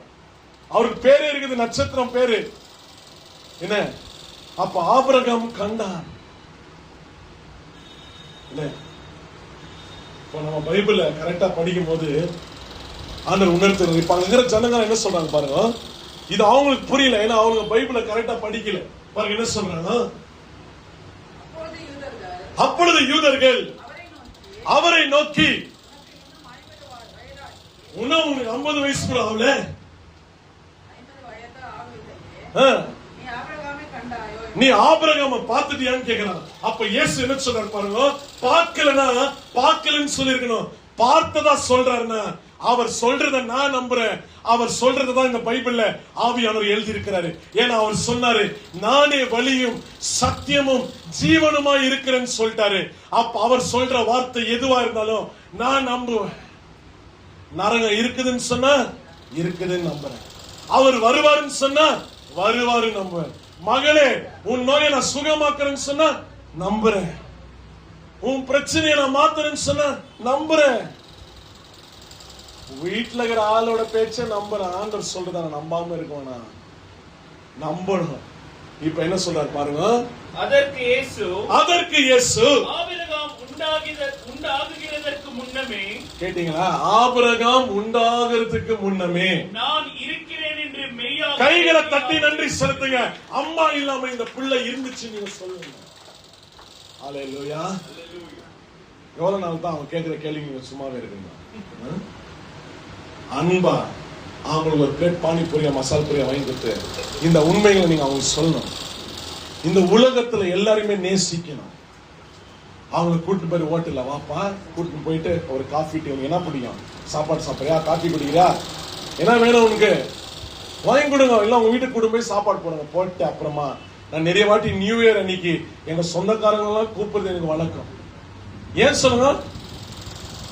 அவருக்கு பேரே இருக்குது, நட்சத்திரம் பேரு என்ன. அப்ப ஆபிரகாம் கண்டான். இப்போ நம்ம பைபிள கரெக்டா படிக்கும் போது ஆண்டவர் உணர்த்துறது. இப்ப அங்க ஜனங்க என்ன சொல்றாங்க பாருங்க, இது அவங்களுக்கு புரியல. ஏன்னா அவங்க பைபிள கரெக்டா படிக்கல. பாருங்க என்ன சொல்றாங்க. அப்பொழுது யூதர்கள் அவரை நோக்கி, உனக்கு 50 வயசு கூட ஆகல, நீ ஆபிரகாம பார்த்துட்டியான்னு கேக்குறான். அப்ப இயேசு என்ன சொல்றாரு பாருங்க, பார்க்கலன்னு சொல்லிருக்கணும், பார்த்ததா சொல்றாருன்னா அவர் சொல்றத நான் நம்புறேன். அவர் சொல்றதுதான் இந்த பைபிள்ல ஆவியானவர் எழுதி இருக்கிறாரு. ஏன்னா அவர் சொன்னாரு, நானே வழியும் சத்தியமும் ஜீவனுமாய் இருக்கிறேன்னு சொல்லிட்டாரு. அப்ப அவர் சொல்ற வார்த்தை எதுவா இருந்தாலும் நான் நம்புவேன். நரகம் இருக்குதுன்னு சொன்னா இருக்குதுன்னு நம்புறேன். அவர் வருவாருன்னு சொன்னா வருவாரு நம்புவேன். மகளே, உன் நோயை நான் சுகமாக்குறேன்னு சொன்னா நம்புறேன். உன் பிரச்சனையை நான் மாத்துறேன்னு சொன்னா நம்புறேன். வீட்டுல இருக்கிற ஆளோட பேச்ச நம்புறேன். ஆண்டவர் சொல்றத நம்பாம இருக்கணும். நம்பணும். இப்ப என்ன சொல்றாரு பாருங்க. அதற்கு இயேசு ஆபிரகாம் உண்டாகுகிறதற்கு முன்னமே, கேட்டீங்களா? ஆபிரகாம் உண்டாகிறதுக்கு முன்னமே நான் இருக்கிறேன் என்று மெய்யாக. கைகளை தட்டி நன்றி செலுத்துங்க. அம்மா இல்லாம இந்த பிள்ளை இருந்துச்சு நீங்க சொல்லுங்க. ஹல்லேலூயா. எவ்வளவு நாள் தான் அவன் கேட்கிற கேள்வி நீங்க சும்மாவே இருக்குங்க? அன்பா அவங்களுக்கு ஒரு பிளேட் பானிபூரியா மசால் பூரியா வாங்கி கொடுத்து இந்த உண்மைகளை நீங்க அவங்க சொல்லணும். இந்த உலகத்துல எல்லாருமே நேசிக்கணும். அவங்களை கூட்டிட்டு போய் ஹோட்டல்ல வாப்பா, கூட்டிட்டு போயிட்டு ஒரு காஃபி டீ, என்ன பிடிக்கும், சாப்பாடு சாப்பிட்றியா, காஃபி குடிக்கிறியா, என்ன வேணும் உனக்கு வாங்கி கொடுங்க, இல்ல உங்க வீட்டுக்கு கூட்டு போய் சாப்பாடு போடுங்க. போட்டு அப்புறமா நான் நிறைய வாட்டி நியூ இயர் அன்னைக்கு எங்க சொந்தக்காரங்க எல்லாம் கூப்பிடுறது எனக்கு வழக்கம். ஏன் சொல்லுங்க?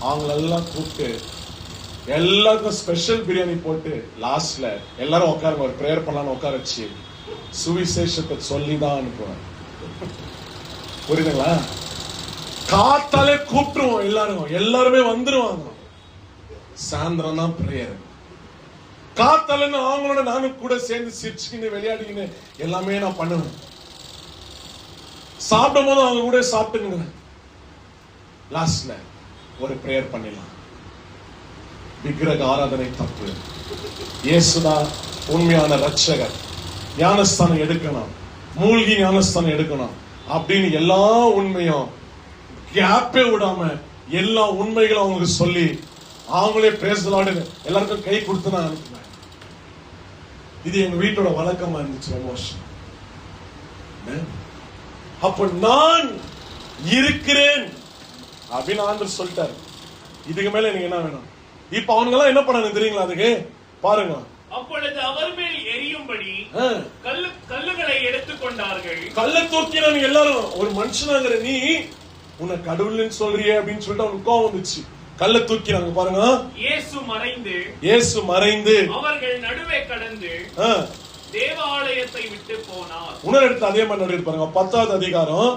அவங்களெல்லாம் கூப்பிட்டு எல்லாருக்கும் ஸ்பெஷல் பிரியாணி போட்டு லாஸ்ட்ல எல்லாரும் உட்காருங்க, ஒரு பிரேயர் பண்ணலான்னு உட்கார வச்சு சுவிசேஷத்தை சொல்லிதான் அனுப்புவேன். புரியுதுங்களா? காத்தாலே கூப்பிட்டுருவோம், எல்லாருமே வந்துருவாங்க. சாயந்தரம் தான் பிரேயர். காத்தால அவங்களோட நானும் கூட சேர்ந்து சிரிச்சுக்கின்னு விளையாடிக்கின்னு எல்லாமே நான் பண்ணுவேன். சாப்பிடும் போது அவங்க கூட சாப்பிட்டுங்க. லாஸ்ட்ல ஒரு பிரேயர் பண்ணிடலாம். விக்கிரக ஆராதனை தப்பு, இயேசுதான் உண்மையான ரட்சகர், ஞானஸ்தானம் எடுக்கணும், மூழ்கி ஞானஸ்தானம் எடுக்கணும் அப்படின்னு எல்லா உண்மையும் கேப்பே விடாம எல்லா உண்மைகளும் அவங்களுக்கு சொல்லி அவங்களே பேசலாடு எல்லாருக்கும் கை கொடுத்து நான் அனுப்புவேன். இது எங்க வீட்டோட வழக்கமா இருந்துச்சு ரொம்ப வருஷம். அப்ப நான் இருக்கிறேன் அப்படின்னு ஆண்டவர் சொல்லிட்டாரு. இதுக்கு மேல எனக்கு என்ன வேணும்? இப்ப அவங்க எல்லாம் என்ன பண்ணாங்க தெரியுங்களா? அதுக்கு பாருங்க. அப்பொழுது அவர் மேல் எரியும்படி கல்லுகளை எடுத்துக்கொண்டார்கள். கல்லை தூக்கினாங்க எல்லாரும். ஒரு மனுஷனாங்கிற நீ உன்னை கடவுள்னு சொல்றியே அப்படின்னு சொல்லிட்டு அவனுக்கு கோவம் வந்துச்சு. கல்லை தூக்கினாங்க பாருங்க. இயேசு மறைந்து அவர்கள் நடுவே கடந்து தேவாலயத்தை விட்டு போனார். உணர் எடுத்து அதே மாதிரி நடுவே பாருங்க. 10வது அதிகாரம்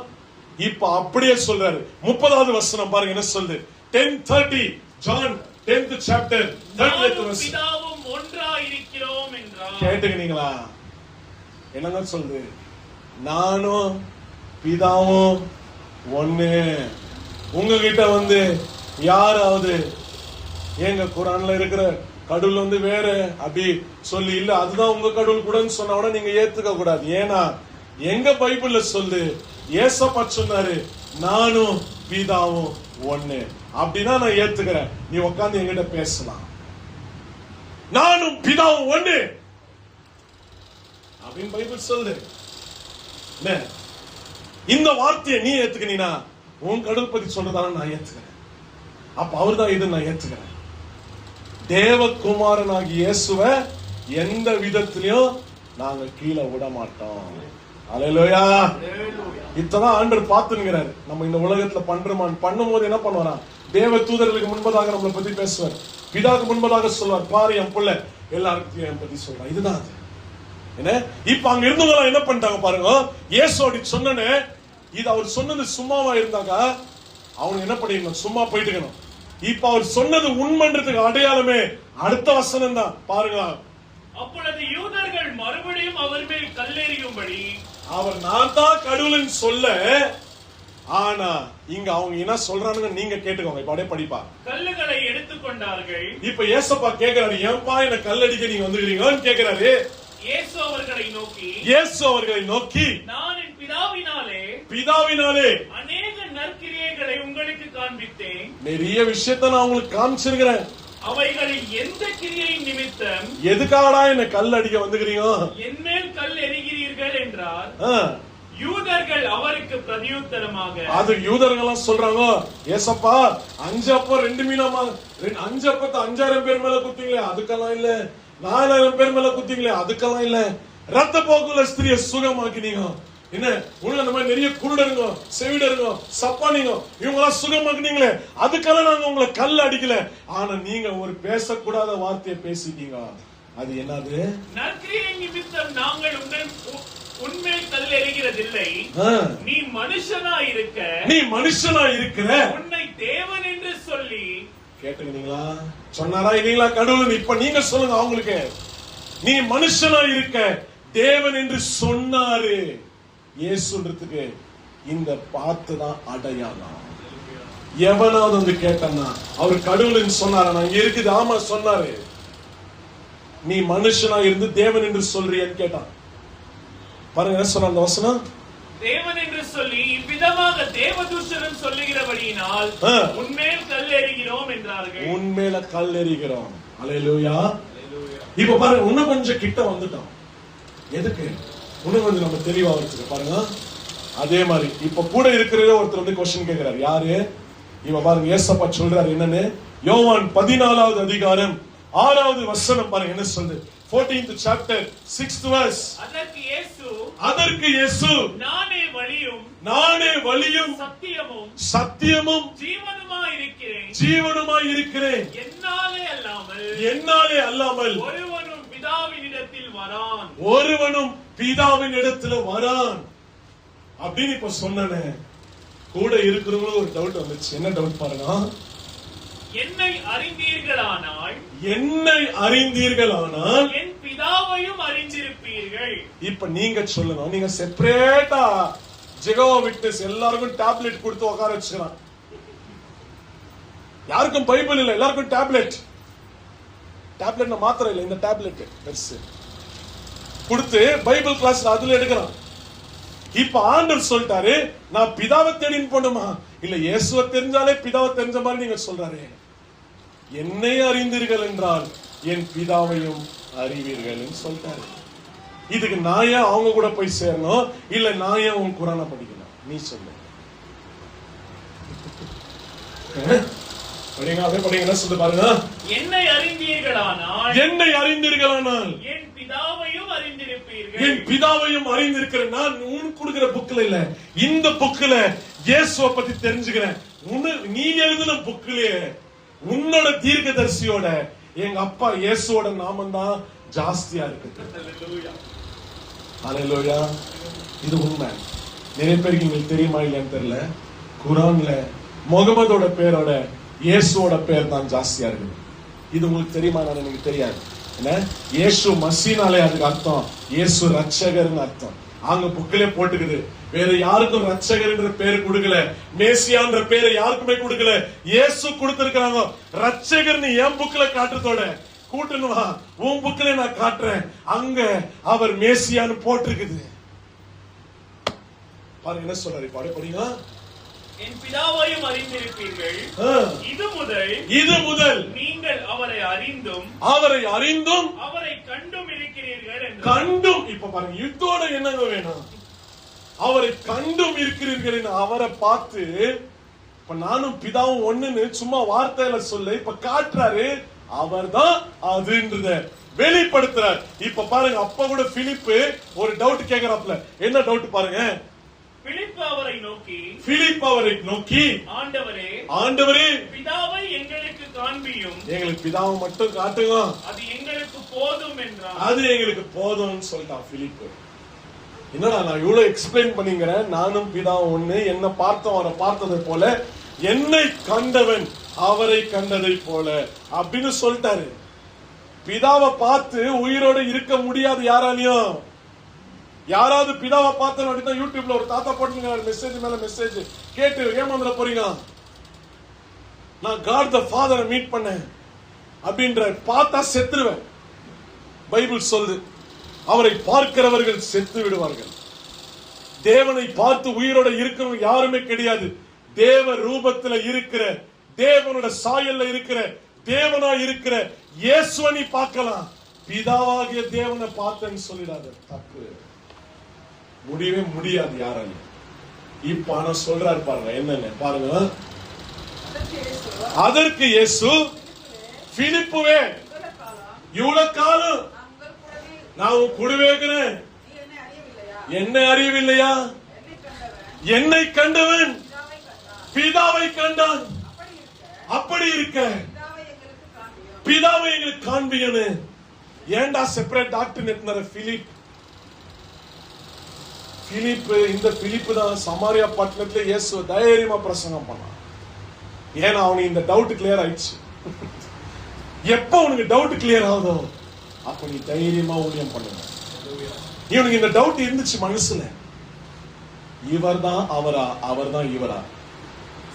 இப்ப அப்படியே சொல்றாரு. 30வது வசனம் பாருங்க என்ன சொல்லுது. 10:30 John 10th chapter 30th verse. பிதாவும் ஒன்றாயிருக்கிறோம் என்றார். கேட்டுக்கிறீங்களா? என்னங்க சொல்லுது? நானும் பிதாவும் ஒண்ணு. உங்ககிட்ட யாராவது எங்க குரான்ல இருக்கிற கடவுள் வேற அப்படி சொல்லி இல்ல அதுதான் உங்க கடவுள் கூடன்னு சொன்னா கூட நீங்க ஏத்துக்க கூடாது. ஏன்னா எங்க பைபிள்ல சொல்லு, ஏசப்பா சொன்னாரு நானும் பிதாவும் ஒண்ணு. அப்படின்னா நான் ஏத்துக்கிறேன். நீ உட்கார்ந்து என்கிட்ட பேசலாம். நானும் பிதாவும் ஒண்ணு அப்படின்னு பைபிள் சொல்லு. இந்த வார்த்தையை நீ ஏத்துக்கினா உன் கடவுள் பத்தி சொல்றதான நான் ஏத்துக்கிறேன். அப்ப அவர் தான் இது நான் ஏத்துக்கிறேன். தேவகுமாரனாகி இயேசுவை எந்த விதத்திலையும் நாங்க கீழே விட மாட்டோம். அல்லேலூயா. இத்தனை ஆண்டவர் பார்த்துங்கிறாரு. நம்ம இந்த உலகத்துல பண்ணும்போது என்ன பண்ணுவாரா? தேவ தூதர்களுக்கு முன்பதாக நம்மளை பத்தி பேசுவார். பிதாவுக்கு முன்பதாக சொல்வார், பாரு என் பிள்ளை எல்லாருக்கும் என் பத்தி சொல்றான். இதுதான் அது. என்ன இப்ப அங்க இருந்தவங்க என்ன பண்ணிட்டாங்க பாருங்க. இயேசு அப்படி சொன்னனே, இது அவர் சொன்னது சும்மாவா இருந்தாங்க அவங்க என்ன பண்ணிருக்கணும்? சும்மா போயிட்டுக்கணும். இப்ப அவர் சொன்னது உண்மைன்றதுக்கு அடையாளமே அடுத்த வசனம் தான் பாருங்க. அப்பொழுது யூதர்கள் மறுபடியும் அவர் மேல் கல்லெறியும்படி அவர் நான் தான் கடவுள்னு சொல்ல, ஆனா இங்க அவங்க என்ன சொல்றாங்க நீங்க கேட்டுக்கோங்க. இப்ப அப்படியே படிப்பா. கல்லுகளை எடுத்துக்கொண்டார்கள். இப்ப ஏசப்பா கேக்குறாரு, ஏன்பா என்ன கல்லடிக்க நீங்க வந்துக்கிறீங்கன்னு கேக்குறாரு. இயேசு அவர்களை நோக்கி நான் என் பிதாவினாலே அநேக நற்கிரியைகளை உங்களுக்கு காண்பித்தேன். நிறைய விஷயத்தை நான் உங்களுக்கு காமிச்சிருக்கிறேன். அவைகளில் எந்த கிரியின் நிமித்தம் எதுக்காகடா என்ன கல் அடிக்க வந்துக்கிறீங்க, என் மேல் கல் எறிகிறீர்கள் என்றார். யூதர்கள் அவருக்கு பிரதியுத்தரமாக, அது யூதர்கள் சொல்றாங்க, ஏசப்பா 5 அப்பம் 2 மீனமா 5 அப்பத்தை 5000 பேர் மேல குத்தீங்களே அதுக்கெல்லாம் இல்ல, 4000 பேர் மேல குத்தீங்களே அதுக்கெல்லாம் இல்ல, ரத்த போக்குல ஸ்திரிய சுகமாக்கினீங்க. என்ன உள்ள அந்த மாதிரி நிறைய குருடருங்க செவிடருங்க சப்பானிங்க இவங்க எல்லாம் சுகமாக்குனீங்களே அதுக்கெல்லாம் நாங்க உங்களை கல் அடிக்கல. ஆனா நீங்க ஒரு பேசக்கூடாத வார்த்தையை பேசிட்டீங்க. அது என்னது? நற்கிரியை நிமித்தம் நாங்கள் உண்மையில் கல் எறிகிறதில்லை. நீ மனுஷனா இருக்கிற உன்னை தேவன் என்று சொல்லி கேட்டுக்கிறீங்களா? சொன்னாரா இல்லீங்களா கடவுள்? இப்ப நீங்க சொல்லுங்க அவங்களுக்கு. நீ மனுஷனா இருக்க தேவன் என்று சொன்னாரு. இயேசுன்றதுக்கு இந்த பார்த்து தான் அடையாளம். எவனாவது வந்து கேட்டானா அவர் கடவுள்னு சொன்னாரா? நான் இங்க இருக்குது. ஆமா சொன்னாரு. நீ மனுஷனா இருந்து தேவன் என்று சொல்றியன்னு கேட்டான். பாருங்க என்ன சொன்ன அந்த வசனம். தேவன் என்று சொல்லி இவ்விதமாக தேவதூஷணம் சொல்லுகிறபடியினால் உன்மேல் கல் எறிகிறோம் என்றார்கள். உன்மேல கல் எறிகிறோம். அல்லேலூயா. இப்ப பாருங்க இன்னும் கொஞ்சம் கிட்ட வந்துட்டோம். எதுக்கு? இன்னும் கொஞ்சம் நம்ம தெளிவா வச்சுக்க பாருங்க. அதே மாதிரி இப்ப கூட இருக்கிற ஒருத்தர் வந்து கொஸ்டின் கேட்கிறார். யாரு? இவ பாருங்க ஏசப்பா சொல்றாரு என்னன்னு. யோவான் 14வது அதிகாரம் 6வது வசனம் பாருங்க என்ன சொல்லுது. 14th chapter 6th verse. அதற்கு இயேசு நானே வழியும் சத்தியமும் ஜீவனுமாய் இருக்கிறேன். என்னாலே அல்லாமல் ஒருவனும் பிதாவின் இடத்துல வரான் அப்படின்னு இப்ப சொன்னனே. கூட இருக்கிறவங்களும் ஒரு டவுட் வந்துச்சு. என்ன டவுட் பாருங்க. என்னை அறிந்தீர்களானால் என் பிதாவையும் அறிந்திருப்பீர்கள். இப்ப நீங்க சொல்லணும். நீங்க செப்பரேட்டா ஜெகோவா விட்னஸ் எல்லாருக்கும் டேப்லெட் கொடுத்து உட்கார வச்சுக்கலாம். யாருக்கும் பைபிள் இல்ல, எல்லாருக்கும் டேப்லெட் மாத்திரம் இல்ல, இந்த டேப்லெட் பெருசு கொடுத்து பைபிள் கிளாஸ் அதுல எடுக்கிறான். இப்ப ஆண்டவர் சொல்லிட்டாரு நான் பிதாவை தேடின்னு போணுமா? இல்ல இயேசுவை தெரிஞ்சாலே பிதாவை தெரிஞ்ச மாதிரி நீங்க சொல்றாரு. என்னை அறிந்தீர்கள் என்றால் என் பிதாவையும் அறிவீர்கள் சொல்லிட்டாரு. இதுக்கு நான் ஏன் அவங்க கூட போய் சேரணும்? இல்ல நான் ஏன் உன் குரானை படிக்கணும்? நீ சொல்லு. படிங்க, அதே படிங்க. என்ன சொல்லு பாருங்க. என்னை அறிந்தீர்களானால் என் பிதாவையும் அறிந்திருக்கிறேன். நான் உன் கொடுக்கிற புக்ல இல்ல, இந்த புக்ல இயேசுவை பத்தி தெரிஞ்சுக்கிறேன். நீ எழுதின புக்லயே உன்னோட தீர்க்கதரிசியோட எங்க அப்பா இயேசுவோட நாமம் தான் ஜாஸ்தியா இருக்கு. அல்லேலூயா. இது உண்மை. நிறைய பேருக்கு உங்களுக்கு தெரியுமா இல்லையான்னு தெரியல. குரான்ல முகமதோட பேரோட இயேசுவோட பேர் தான் ஜாஸ்தியா இருக்கு. இது உங்களுக்கு தெரியுமா? எனக்கு தெரியாது. என்ன இயேசு மசீனாலே அதுக்கு அர்த்தம் இயேசு ரட்சகர்னு அர்த்தம். அங்க புக்கிலே போட்டுக்குது. வேற யாருக்கும் ரட்சகர் என்ற பேர் கொடுக்கல, மேசியான்ற பேரை யாருக்குமே கொடுக்கல. இயேசு கொடுத்திருக்காங்க. ரட்சகர் நீ என் புக்ல காட்டுறதோட கூட்டணுவா உன் புக்ல நான் காட்டுறேன். அங்க அவர் மேசியான்னு போட்டிருக்குது. பாருங்க என்ன சொல்றாரு. படிங்க. என் பிதாவையும் அறிந்திருப்பீர்கள். இது முதல் நீங்கள் அவரை அறிந்தும் அவரை கண்டும் இருக்கிறீர்கள். கண்டும். இப்ப பாருங்க இதோட என்னங்க வேணும்? அவரை கண்டும் இருக்கிறீர்கள். அவரை பார்த்து இப்ப நானும் பிதாவும் ஒண்ணுன்னு சும்மா வார்த்தையில சொல்ல இப்ப காட்டுறாரு. அவர் தான் அதுன்றத வெளிப்படுத்துறார். இப்ப பாருங்க அப்ப கூட பிலிப்பு ஒரு டவுட் கேக்குறாப்ல. என்ன டவுட் பாருங்க. பிலிப்பு அவரை நோக்கி ஆண்டவரே பிதாவை எங்களுக்கு காண்பியும். எங்களுக்கு பிதாவை மட்டும் காட்டுங்க, அது எங்களுக்கு போதும் என்றார். அது எங்களுக்கு போதும்னு சொல்லிட்டான் பிலிப்பு. என்னடா நான் இவ்வளவு எக்ஸ்பிளைன் பண்ணிக்கிறேன். நானும் பிதாவும் ஒண்ணு, என்ன பார்த்தோம் அவரை பார்த்ததை போல, என்னை கண்டவன் அவரை கண்டதை போல அப்படின்னு சொல்லிட்டாரு. பிதாவை பார்த்து உயிரோட இருக்க முடியாது யாராலையும். யாராவது பிதாவை பார்த்தோம் அப்படின்னா யூடியூப்ல ஒரு தாத்தா போட்டுங்க மெசேஜ் மேல மெசேஜ் கேட்டு ஏமாந்துட போறீங்க. நான் காட் த ஃபாதரை மீட் பண்ணேன் அப்படின்ற பார்த்தா செத்துருவேன். பைபிள் சொல்லு அவரை பார்க்கிறவர்கள் செத்து விடுவார்கள். தேவனை பார்த்து உயிரோட இருக்கிறவங்க யாருமே கிடையாது. தேவ ரூபத்துல இருக்கிற, தேவனோட சாயல்ல இருக்கிற, தேவனா இருக்கிற இயேசுவை பார்க்கலாம். பிதாவாகிய தேவனை பார்த்தேன்னு சொல்லிடாத, தப்பு. முடியவே முடியாது யாராலும். இப்ப ஆனா சொல்றாரு பாருங்க என்னன்னு பாருங்க. அதற்கு இயேசு பிலிப்புவே இவ்வளவு காலம் நான் கூடவேக்கிறேன், என்னை அறியவில்லையா? என்னை கண்டவன் பிதாவை கண்டான். அப்படி இருக்க பிதாவை எங்களுக்கு காண்பியனு. ஏண்டா செப்பரேட் டாக்டர் நிறுத்தினார பிலிப். இந்த பிலிப்பு தான் சமாரியா பட்டணத்துல இயேசு தைரியமா பிரசங்கம் பண்ணான். ஏன்னா அவனுக்கு இந்த டவுட் கிளியர் ஆயிடுச்சு. எப்ப உனக்கு டவுட் கிளியர் ஆகுதோ அப்ப நீ தைரியமா ஊழியம் பண்ணுங்க. இவனுக்கு இந்த டவுட் இருந்துச்சு மனசுல, இவர்தான் அவரா, அவர்தான் இவரா.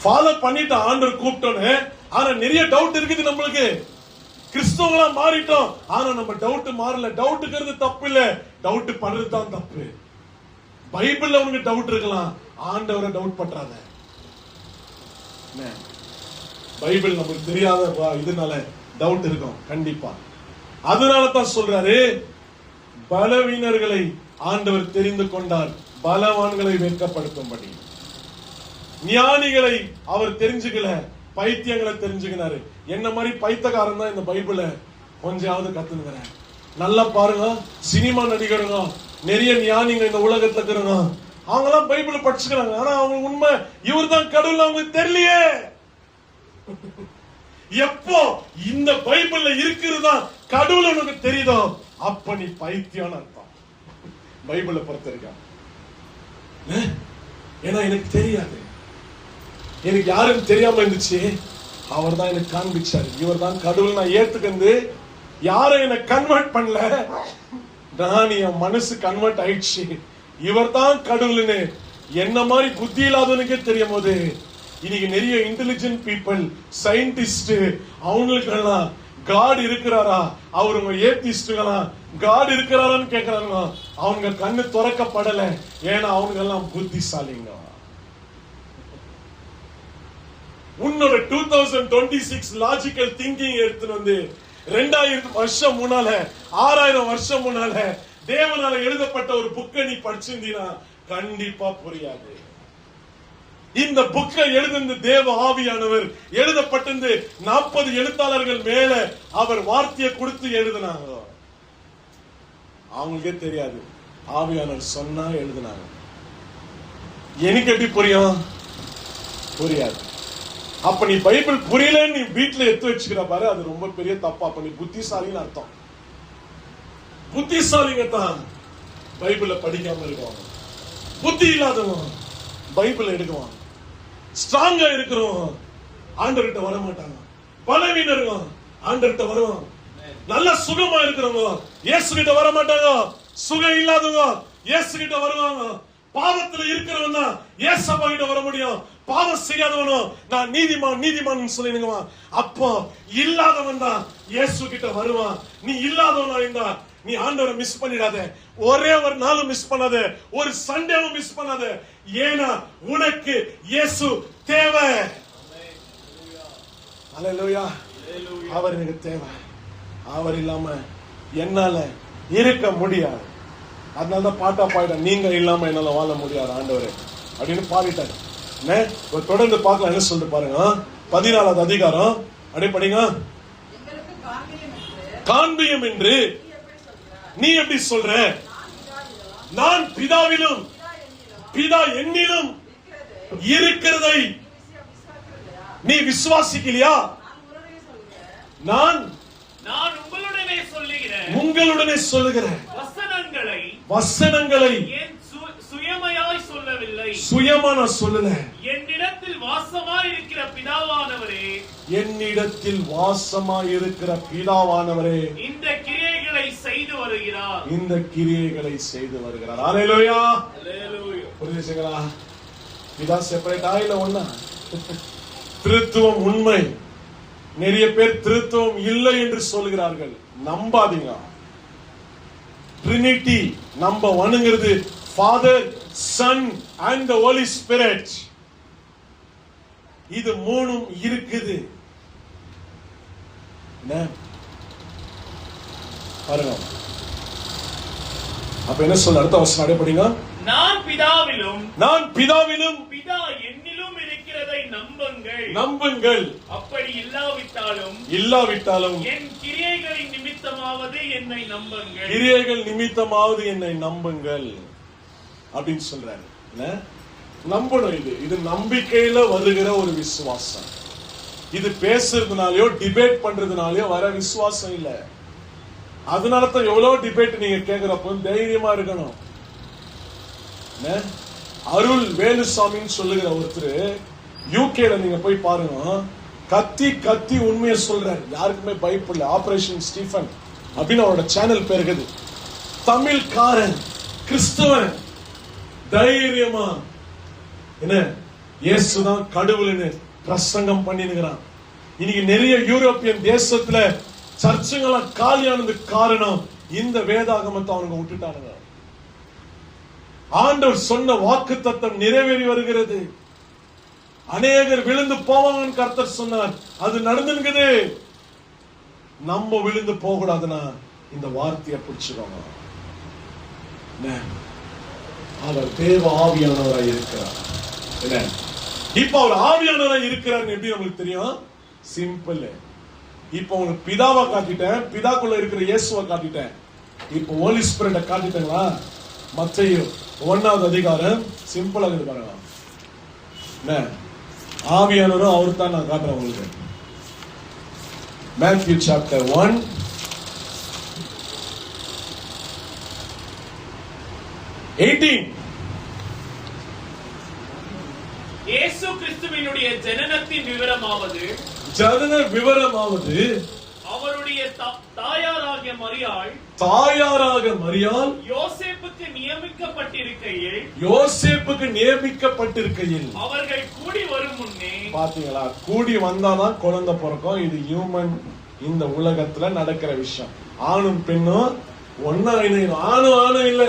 ஃபாலோ பண்ணிட்டு ஆண்டவர் கூப்பிட்டோன்னு, ஆனா நிறைய டவுட் இருக்குது நம்மளுக்கு. கிறிஸ்தவங்களா மாறிட்டோம், ஆனா நம்ம டவுட் மாறல. டவுட்டுங்கிறது தப்பு இல்ல, டவுட் பண்றது தான் தப்பு. பைபிள்ல உனக்கு டவுட் இருக்கலாம், ஆண்டவரை டவுட் பண்றாத. பைபிள் நமக்கு தெரியாத இதனால டவுட் இருக்கும் கண்டிப்பா. அதனால தான் சொல்றாரு, பலவீனர்களை ஆண்டவர் தெரிந்து கொண்டார், பலவான்களை வெட்கப்படுத்தும்படி. ஞானிகளை அவர் தெரிஞ்சுக்கல, பைத்தியங்களை தெரிஞ்சுக்கினாரு. என்ன மாதிரி பைத்தியக்காரன் தான் இந்த பைபிளை கொஞ்சாவது கத்துனுங்கிறேன். நல்லா பாருங்க, சினிமா நடிகருங்க, நிறைய ஞானிங்க இந்த உலகத்துல இருக்கிறாங்க, அவங்க எல்லாம் பைபிளை படிச்சுக்கிறாங்க. ஆனா அவங்க உண்மை இவர் தான் கடவுள் அவங்களுக்கு தெரியலையே. எப்போ இந்த பைபிள்ல இருக்கிறதா கடவுள் உனக்கு தெரியுதோ அப்ப நீ பைத்தியம் அர்த்தம். பைபிளை பொறுத்திருக்க. ஏன்னா எனக்கு தெரியாது, எனக்கு யாரும் தெரியாம இருந்துச்சு, அவர் தான் எனக்கு காண்பிச்சாரு. இவர் தான் கடவுள் நான் ஏத்துக்கிறது. யாரும் என்ன கன்வெர்ட் பண்ணல, நான் என் மனசு கன்வெர்ட் ஆயிடுச்சு. இவர் தான் கடவுள்னு என்ன மாதிரி புத்தி இல்லாதவனுக்கே தெரியும் போது, இன்னைக்கு நிறைய இன்டெலிஜென்ட் பீப்புள், சயின்டிஸ்ட், அவங்களுக்கெல்லாம் காட் இருக்கிறாரா, அவருங்க ஏத்திஸ்டுகளா காட் இருக்கிறாரான்னு கேட்கிறாங்க. அவங்க கண்ணு திறக்கப்படல, ஏன்னா அவங்க எல்லாம் புத்திசாலிங்க. உன்னோட 2026 லாஜிக்கல் திங்கிங் எடுத்துட்டு வந்து 2000 வருஷம் முன்னால, 6000 வருஷம் முன்னால தேவனால எழுதப்பட்ட ஒரு புக்கை நீ படிச்சிருந்தீனா கண்டிப்பா புரியாது. இந்த புக்கை எழுதின தேவ ஆவியானவர், எழுதப்பட்டிருந்து 40 எழுத்தாளர்கள் மேல அவர் வார்த்தையை கொடுத்து எழுதினாங்க. அவங்களுக்கே தெரியாது, ஆவியானவர் சொன்னா எழுதினாங்க. எனக்கு எப்படி புரியும்? புரியாது. அப்ப நீ பைபிள் புரியலன்னு நீ வீட்டுல எடுத்து வச்சுக்கிற பாரு, அது ரொம்ப பெரிய தப்பா. அப்ப நீ புத்திசாலின்னு அர்த்தம். புத்திசாலிங்க தான் பைபிள படிக்காம இருக்குவாங்க, புத்தி இல்லாதவங்க பைபிள் எடுக்குவாங்க. ஸ்ட்ராங்கா இருக்கிறவங்க ஆண்டவர்கிட்ட வர மாட்டாங்க, பலவீனருங்க ஆண்டவர்கிட்ட வருவாங்க. நல்ல சுகமா இருக்கிறவங்க இயேசு கிட்ட வர மாட்டாங்க, சுகம் இல்லாதவங்க இயேசு கிட்ட வருவாங்க. பாவத்துல இருக்கிறவன் தான் இயேசப்பா கிட்ட வர முடியும். பாவம் செய்யாதவனும் நான் நீதிமான் நீதிமான் சொல்லிடுங்க. அப்போ இல்லாதவன் தான் இயேசு கிட்ட வருவான். நீ இல்லாதவனா இருந்தா நீ ஆண்டவரை மிஸ் பண்ணிடாத. ஒரே ஒரு நாளும் மிஸ் பண்ணாத, ஒரு சண்டேவும் மிஸ் பண்ணாத. ஏன்னா உனக்கு இயேசு தேவை. அல்லேலூயா. அவர் எனக்கு தேவை. அவர் இல்லாம என்னால இருக்க முடியாது. அதனாலதான் பாட்டா பாயிட்ட, நீங்க இல்லாம என்னால வாழ முடியாது ஆண்டவரே அப்படின்னு பாடிட்டாரு. தொடர்ந்து பார்க்கலாம், என்ன சொல்லிட்டு பாருங்க. 14வது அதிகாரம் அப்படியே படிங்க. காண்பியம் என்று நீ எப்படி சொல்ற? நான் பிதாவிலும் பிதா என்னிலும் இருக்கிறதை நீ விசுவாசிக்கலையா? நான் உங்களுடனே சொல்லுகிறேன் வசனங்களை சுயமாய் சொல்லவில்லை, சுயமா நான் சொல்லல. என்னிடத்தில் வாசமாய் இருக்கிற பிதாவானவரே, என்னிடத்தில் வாசமாய் இருக்கிற பிதாவானவரே இந்த கிரியைகளை செய்து வருகிறார், இந்த கிரியைகளை செய்து வருகிறார். அல்லேலூயா. புரியுதுங்களா? பிதா செப்பரேட்டா இல்ல ஒண்ணா? திருத்துவம் உண்மை. நிறைய பேர் திருத்துவம் இல்லை என்று சொல்கிறார்கள், நம்பாதீங்க. ட்ரினிட்டி நம்ம வணங்குறது Father, Son and the Holy Spirit. இது மூணும் இருக்குது. பாருங்க. அப்ப என்ன சொல்ல? அடுத்த வசனம் அடைபடிங்க. நான் பிதாவிலும் பிதா என்னிலும் இருக்கிறதை நம்புங்கள். நம்புங்கள். அப்படி இல்லாவிட்டாலும் என் கிரியைகளின் நிமித்தமாவது என்னை நம்புங்கள். கிரியைகள் நிமித்தமாவது என்னை நம்புங்கள் அப்படின்னு சொல்றாரு. நம்பணும். இது நம்பிக்கையில வருகிற ஒரு விசுவாசம். இது பேசுறதுனாலயோ டிபேட் பண்றதுனாலயோ வர விசுவாசம் இல்ல. அதனாலதான் எவ்வளவு டிபேட் நீங்க கேக்குறப்ப தைரியமா இருக்கணும். அருள் வேலுசாமின்னு சொல்லுகிற ஒருத்தர் யூகேல நீங்க போய் பாருங்க, கத்தி கத்தி உண்மையை சொல்றாரு. யாருக்குமே பயப்படல. ஆபரேஷன் ஸ்டீஃபன் அப்படின்னு அவரோட சேனல் பேர் இருக்குது. தமிழ்காரன் கிறிஸ்தவன் தைரியமா என்ன இயேசுதான் கடவுள்னு பிரசங்கம் பண்ணினுகிறான். இன்னைக்கு நிறைய யூரோப்பியன் தேசத்துல சர்ச்சுங்கெல்லாம் காலியானதுக்கு காரணம் இந்த வேதாகமத்தை அவங்க விட்டுட்டானுங்க. ஆண்டவர் சொன்ன வாக்குத்தத்தம் நிறைவேறி வருகிறது. அநேகர் விழுந்து போவாங்கன்னு கர்த்தர் சொன்னார். அது நடந்துங்குது. நம்ம விழுந்து போக கூடாதுன்னா இந்த வார்த்தையை பிடிச்சுக்கோங்க. அவர் தேவ ஆவியானவராய் இருக்கிறார். என்ன இப்ப அவர் ஆவியானவராய் இருக்கிறார் எப்படி நமக்கு தெரியும்? சிம்பிள். இப்ப உங்களுக்கு பிதாவை காட்டிட்டேன், பிதாக்குள்ள இருக்கிற இயேசுவை காட்டிட்டேன். இப்ப ஹோலி ஸ்பிரிட்டை காட்டிட்டேங்களா? மத்தேயு 1வது அதிகாரம் சிம்பிளா இருக்கு பாருங்க. என்ன ஆவியானவரும் அவரு தான் நான் காட்டுறேன் உங்களுக்கு. Matthew chapter 1 18. இயேசு கிறிஸ்துவினுடைய ஜனனத்தின் விவரமாவது அவருடைய தாயாராகிய மரியாள் யோசேப்புக்கு நியமிக்கப்பட்டிருக்கையில் அவர்கள் கூடி வரும் முன்னே. பாத்தீங்களா? கூடி வந்தாதான் குழந்தை பிறக்கும். இது ஹியூமன் இந்த உலகத்துல நடக்கிற விஷயம். ஆணும் பெண்ணும் ஒன்னா இணையணும். ஆணும் இல்ல,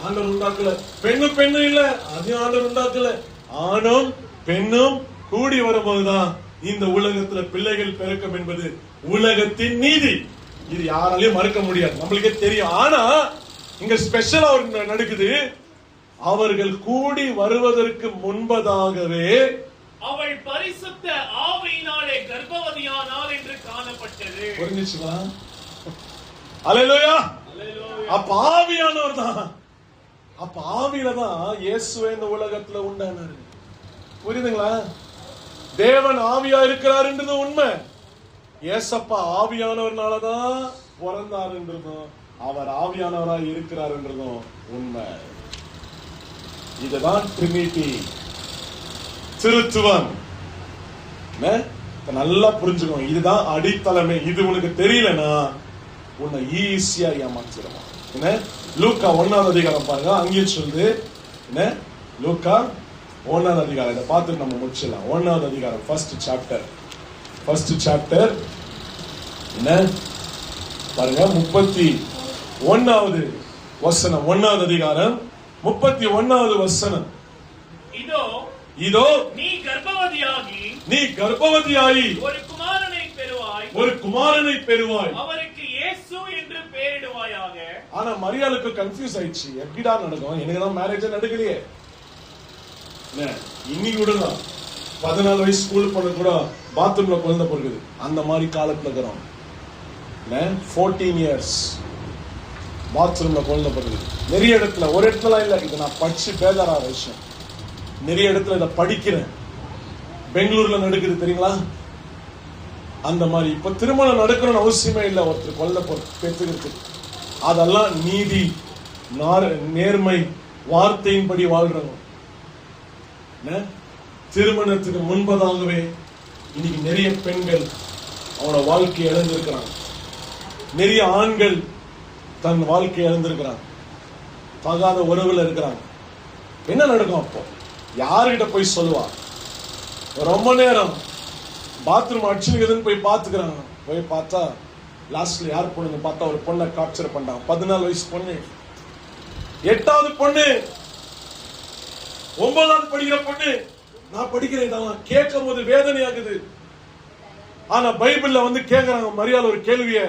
ஆண்டவர் உண்டாக்கல. பெண்ணும் இல்ல, அதையும் ஆண்டவர் உண்டாக்கல. ஆணும் பெண்ணும் கூடி வரும்போதுதான் இந்த உலகத்துல பிள்ளைகள் பிறக்கும் என்பது உலகத்தின் நீதி. இது யாராலையும் மறுக்க முடியாது, நம்மளுக்கே தெரியும். ஆனா இங்க ஸ்பெஷலா ஒரு நடக்குது. அவர்கள் கூடி வருவதற்கு முன்பதாகவே அவள் பரிசுத்த ஆவியினாலே கர்ப்பவதியானாள் என்று காணப்பட்டது. புரிஞ்சுச்சுங்களா? அல்லேலூயா. அப்ப ஆவியானவர் தான். அப்ப ஆவியில தான் இயேசுவே இந்த உலகத்துல உண்டானாரு. புரியுதுங்களா? தேவன் ஆவியா இருக்கிறாருன்றது உண்மை. ஏசப்பா ஆவியானவர்னாலதான் பிறந்தாருன்றதும் அவர் ஆவியானவராய் இருக்கிறார் என்றதும் உண்மை. இதுதான் ட்ரினிட்டி, திருத்துவம். நல்லா புரிஞ்சுக்கணும். இதுதான் அடித்தளமே. இது உனக்கு தெரியலனா உன்னை ஈஸியா ஏமாத்திடுவான். என்ன லூக்கா 1வது அதிகாரம் பாருங்க. அங்கேயும் சொல்லுது. என்ன லூக்கா 1வது அதிகாரம். இதை பார்த்து நம்ம முடிச்சிடலாம். 1வது அதிகாரம் ஃபர்ஸ்ட் சாப்டர் என்ன பாருங்க. 31வது வசனம். 1வது அதிகாரம் 31வது வசனம். இதோ நீ கர்ப்பவதியாகி ஒரு குமாரனை பெறுவாய். அவருக்கு இயேசு என்று பெயரிடுவாயாக. ஆனா மரியாளுக்கு கன்ஃபியூஸ் ஆயிடுச்சு. எப்படிடா நடக்கும்? எனக்கு தான் மேரேஜ் நடக்கலையே. இன்னைக்கு கூட 14 வயசு ஸ்கூல் போன கூட பாத்ரூம்ல குழந்தை பிறகுது. அந்த மாதிரி காலத்துல இருக்கிறோம். 14 இயர்ஸ் பாத்ரூம்ல குழந்தை பிறகுது. நிறைய இடத்துல, ஒரு இடத்துல இல்ல, இது நான் படிச்சு பேதாரான விஷயம். நிறைய இடத்துல இதை படிக்கிறேன். பெங்களூர்ல நடக்குது தெரியுங்களா? அந்த மாதிரி இப்ப திருமணம் நடக்கணும்னு அவசியமே இல்லை. ஒருத்தர் குழந்தை பெற்றுக்கிறது அதெல்லாம் நீதி, நேர்மை, வார்த்தையின்படி வாழ்றவங்க. திருமணத்துக்கு முன்பதாகவே இன்னைக்கு நிறைய பெண்கள் அவனோட வாழ்க்கையை இழந்திருக்கிறாங்க. நிறைய ஆண்கள் தன் வாழ்க்கையை இழந்திருக்கிறாங்க. தகாத உறவுல இருக்கிறாங்க. என்ன நடக்கும்? அப்போ யாருகிட்ட போய் சொல்லுவா? ரொம்ப நேரம் பாத்ரூம் அடிச்சுன்னு போய் பாத்துக்கிறாங்க. போய் பார்த்தா லாஸ்ட்ல யார் பொண்ணு பார்த்தா ஒரு பொண்ணை காப்சர் பண்ணாங்க. 14 வயசு பொண்ணு, 8வது பொண்ணு, 9வது படிக்கிற பொண்ணு. நான் படிக்கிறேன். இதெல்லாம் கேட்கும் போது வேதனை ஆகுது. ஆனா பைபிள்ல கேக்குறாங்க மரியாள் ஒரு கேள்விய.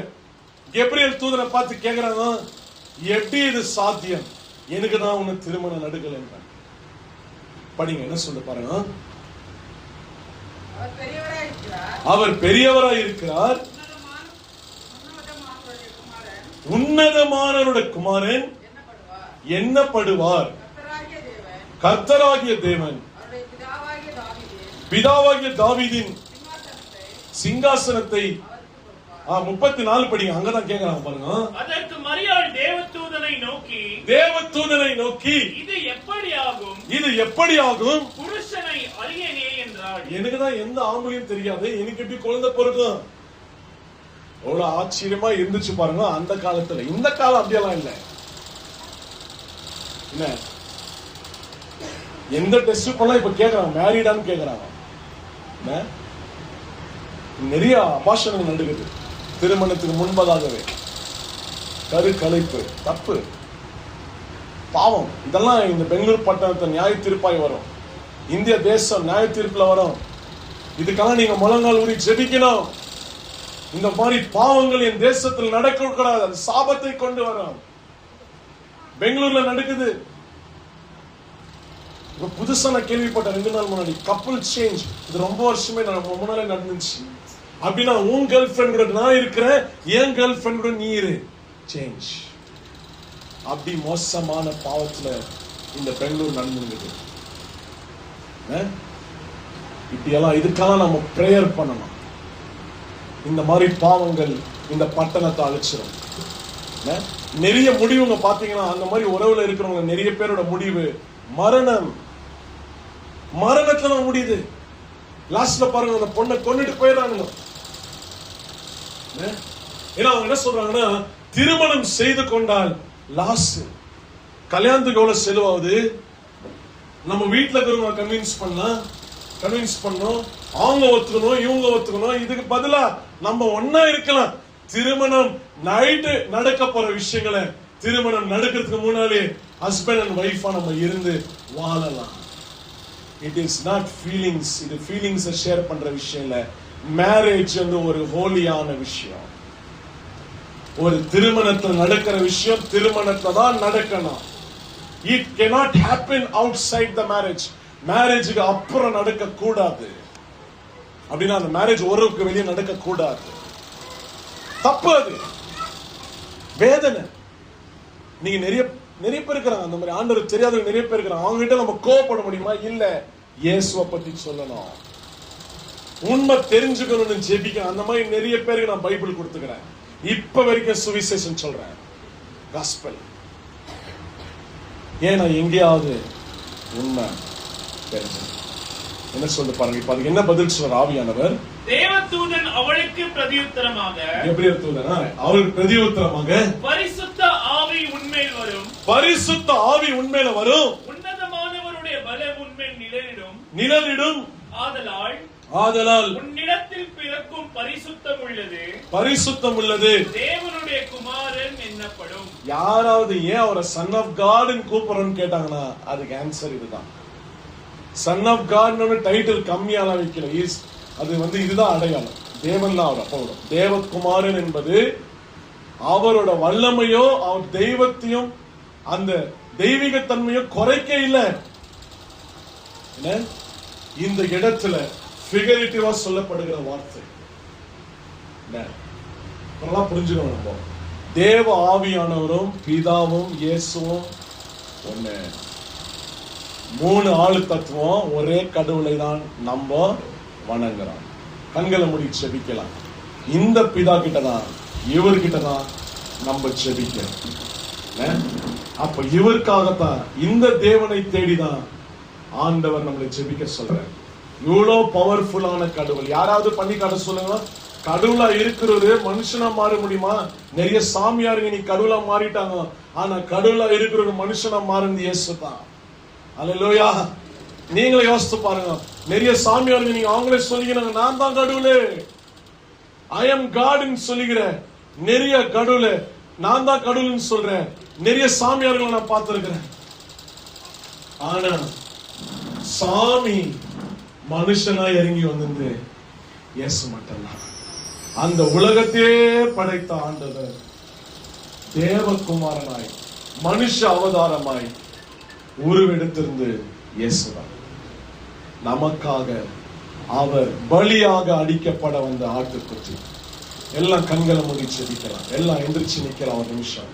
கெப்ரியேல் தூதனை பார்த்து கேக்குறாங்க, எப்படி இது சாத்தியம்? எனக்கு தான் உன்னை திருமணம் நடக்கல. படிங்க, என்ன சொல்ல பாருங்க. அவர் பெரியவராய் இருக்கிறார். உன்னதமானவருடைய குமாரன் எண்ணப்படுவார். கர்த்தராகிய தேவன் பிதாவாகிய தாவீதின் சிங்காசனத்தை 34 படிங்க. அங்கதான் கேக்குறாங்க பாருங்க. அதற்கு மரியாள் தேவதூதனை நோக்கி இது எப்படி ஆகும்? புருஷனை அறியேனே என்றாள். எனக்கு தான் எந்த ஆம்பளையும் தெரியாது, எனக்கு எப்படி குழந்தை பிறக்கும்? எவ்வளவு ஆச்சரியமா இருந்துச்சு பாருங்க அந்த காலத்துல. இந்த காலம் அப்படியெல்லாம் இல்ல. என்ன எந்த டெஸ்ட் பண்ணலாம் இப்ப கேக்குறாங்க, மேரிடான்னு கேக்குறாங்க. நிறைய அபாஷணங்கள் நடக்குது திருமணத்துக்கு முன்பதாகவே. கருக்கலைப்பு தப்பு, பாவம். இதெல்லாம் இந்த பெங்களூர் பட்டணத்தை நியாய தீர்ப்பாய் வரும், இந்திய தேசம் நியாய தீர்ப்புல வரும். இதுக்கெல்லாம் நீங்க முழங்கால் ஊறி ஜெபிக்கணும். இந்த மாதிரி பாவங்கள் என் தேசத்தில் நடக்க கூடாது, அது சாபத்தை கொண்டு வரும். பெங்களூர்ல நடக்குது. புதுசா நான் கேள்விப்பட்ட 2 நாள் முன்னாடி கப்புள் சேஞ்ச். இது ரொம்ப வருஷமே முன்னாலே நடந்துச்சு. அப்படின்னா உன் கேர்ள் ஃபிரெண்ட் கூட நான் இருக்கிறேன், என் கேர்ள் ஃபிரெண்ட் கூட நீ இரு, சேஞ்ச். அப்படி மோசமான பாவத்துல இந்த பெங்களூர் நடந்துருக்குது. இப்படியெல்லாம் இதுக்கெல்லாம் நம்ம பிரேயர் பண்ணணும். இந்த மாதிரி பாவங்கள் இந்த பட்டணத்தை அழிச்சிடும். நிறைய முடிவுங்க பாத்தீங்கன்னா அந்த மாதிரி உறவுல இருக்கிறவங்க நிறைய பேரோட முடிவு மரணம், மரணத்துல முடியுது. லாஸ்ட்ல பாருங்க அந்த பொண்ணை கொண்டுட்டு போயிடறாங்க. ஏன்னா அவங்க என்ன சொல்றாங்கன்னா, திருமணம் செய்து கொண்டால் லாஸ், கல்யாணத்துக்கு எவ்வளவு செலவாகுது, நம்ம வீட்டுல இருக்கிறவங்க கன்வின்ஸ் பண்ணணும், அவங்க ஒத்துக்கணும், இவங்க ஒத்துக்கணும். இதுக்கு பதிலா நம்ம ஒன்னா இருக்கலாம். திருமணம் நைட்டு நடக்க போற விஷயங்களை திருமணம் நடக்கிறதுக்கு முன்னாலே ஹஸ்பண்ட் அண்ட் ஒய்ஃபா நம்ம இருந்து வாழலாம். It is not feelings. இது ஃபீலிங்ஸ் ஷேர் பண்ற விஷயம் இல்ல. மேரேஜ் வந்து ஒரு ஹோலியான விஷயம். ஒரு திருமணத்தில் நடக்கிற விஷயம் திருமணத்தை தான் நடக்கணும். It cannot happen outside the marriage. மேரேஜுக்கு அப்புறம் நடக்க கூடாது. அப்படின்னா அந்த மேரேஜ் ஒருவருக்கு வெளியே நடக்க கூடாது. தப்பு, அது வேதனை. நீங்க நிறைய பேர் இருக்கிறாங்க அந்த மாதிரி, ஆண்டவர் தெரியாதவங்க நிறைய பேர் இருக்கிறாங்க. அவங்க கிட்ட நம்ம கோவப்பட முடியுமா? இல்ல. இயேசுவை பத்தி சொல்லணும், உண்மை தெரிஞ்சுக்கணும்னு ஜெபிக்கணும். அந்த மாதிரி நிறைய பேருக்கு நான் பைபிள் கொடுத்துக்கிறேன். இப்ப வரைக்கும் சுவிசேஷம் சொல்றேன், காஸ்பல். ஏன்னா எங்கேயாவது உண்மை தெரிஞ்சு என்ன சொல்ல பாருங்க. இப்ப அதுக்கு என்ன பதில் சொல்ற ஆவியானவர்? தேவதூதன் அவளுக்கு பிரதியுத்தரமாக, எப்படி தூதனா அவருக்கு பிரதியுத்தரமாக, பரிசுத்த ஆவி உன்மேல் வரும், பரிசுத்த ஆவி உன்மேல வரும், உன்னதமானவருடைய பலம் உன்மேல் நிழலிடும். ஆதலால் உன்னிடத்தில் பிறக்கும் பரிசுத்தம் உள்ளது, தேவனுடைய குமாரன் என்னப்படும். யாராவது ஏன் அவரை சன் ஆஃப் காட் கூப்பிடுறோம்னு கேட்டாங்கன்னா அதுக்கு ஆன்சர் இதுதான். சன் ஆஃப் காட் டைட்டில் கம்மியாலாம் வைக்கல. அது வந்து இதுதான் அடையாளம். தேவன் தான் அவர் அப்போ தேவகுமாரன் என்பது அவரோட வல்லமையோ அவர் தெய்வத்தையும் அந்த தெய்வீக தன்மையோ குறைக்க இல்லை. இந்த இடத்துல ஃபிகரேட்டிவா சொல்லப்படுகிற வார்த்தை புரிஞ்சுக்கணும். நம்ம தேவ ஆவியானவரும் பிதாவும் இயேசுவும் ஒண்ணு, 3 ஆளு தத்துவம் ஒரே கடவுளை தான் நம்ம வணங்குறோம். கண்களை மூடி செபிக்கலாம். இந்த பிதா கிட்டதான் இவர்கிட்டதான் நம்ம செபிக்கிறோம். அப்ப இவருக்காகத்தான் இந்த தேவனை தேடிதான் ஆண்டவர் நம்மளை செபிக்க சொல்றார். இவ்வளவு பவர்ஃபுல்லான கடவுள் யாராவது பண்ணி காட்ட சொல்லுங்க. கடவுளா இருக்கிறது மனுஷனா மாற முடியுமா? நிறைய சாமியாருங்க நீ கடவுளா மாறிட்டாங்க. ஆனா கடவுளா இருக்கிற மனுஷனா மாறினது இயேசு தான். அல்லேலூயா. நீங்களே யோசித்து பாருங்க. நிறைய சாமியாருங்க நீங்க அவங்களே சொல்லிக்கிறாங்க, நான் தான் கடவுளே, ஐ எம் காட்னு சொல்லிக்கிறேன். நிறைய கடவுளே, நான் தான் கடவுள்னு சொல்றேன். நிறைய சாமியார்களை நான் பார்த்திருக்கிறேன். ஆனா சாமி மனுஷனா இறங்கி வந்தது இயேசு மட்டும்தான். அந்த உலகத்தையே படைத்த ஆண்டவர் தேவகுமாரனாய் மனுஷ அவதாரமாய் உருவெடுத்திருந்து இயேசுதான். நமக்காக அவர் பலியாக அடிக்கப்பட வந்த ஆட்டுக்குட்டி. எல்லாம் கண்களை மூடி செபிக்கலாம். எல்லாம் எந்திரிச்சு நிக்கலாம் ஒரு நிமிஷம்.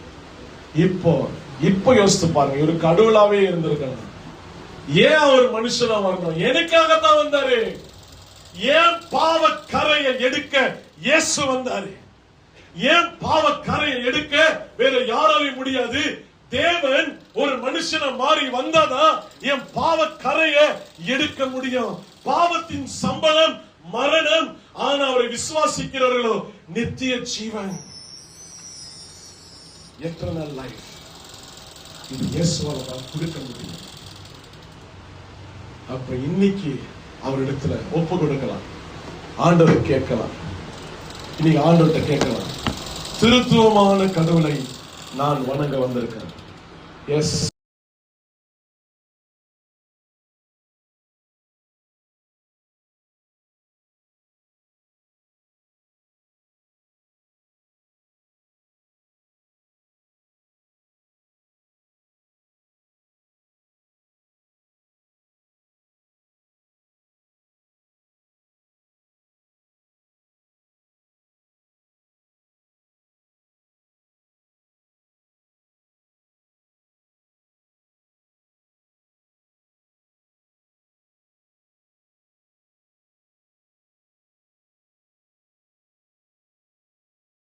இப்போ யோசித்து பாருங்க. ஒரு கடவுளாவே இருந்திருக்கணும். ஏன் அவர் மனுஷனா வரணும்? எனக்காகத்தான் வந்தாரு. ஏன் பாவ கரையை எடுக்க இயேசு வந்தாரு. ஏன் பாவ கரையை எடுக்க வேற யாராலையும் முடியாது. தேவன் ஒரு மனுஷனை மாறி வந்தாதான் என் பாவ கரையை எடுக்க முடியும். பாவத்தின் சம்பளம் மரணம். ஆனா அவரை விசுவாசிக்கிறவர்களோ நித்திய ஜீவன், எட்டர்னல் லைஃப். இது இயேசுவால தான் கொடுக்க முடியும். அப்ப இன்னைக்கு அவரிடத்துல ஒப்பு கொடுக்கலாம், ஆண்டவர் கேட்கலாம். இன்னைக்கு ஆண்டவர்கிட்ட கேட்கலாம், திருத்துவமான கடவுளை நான் வணங்க வந்திருக்கிறேன். எஸ்.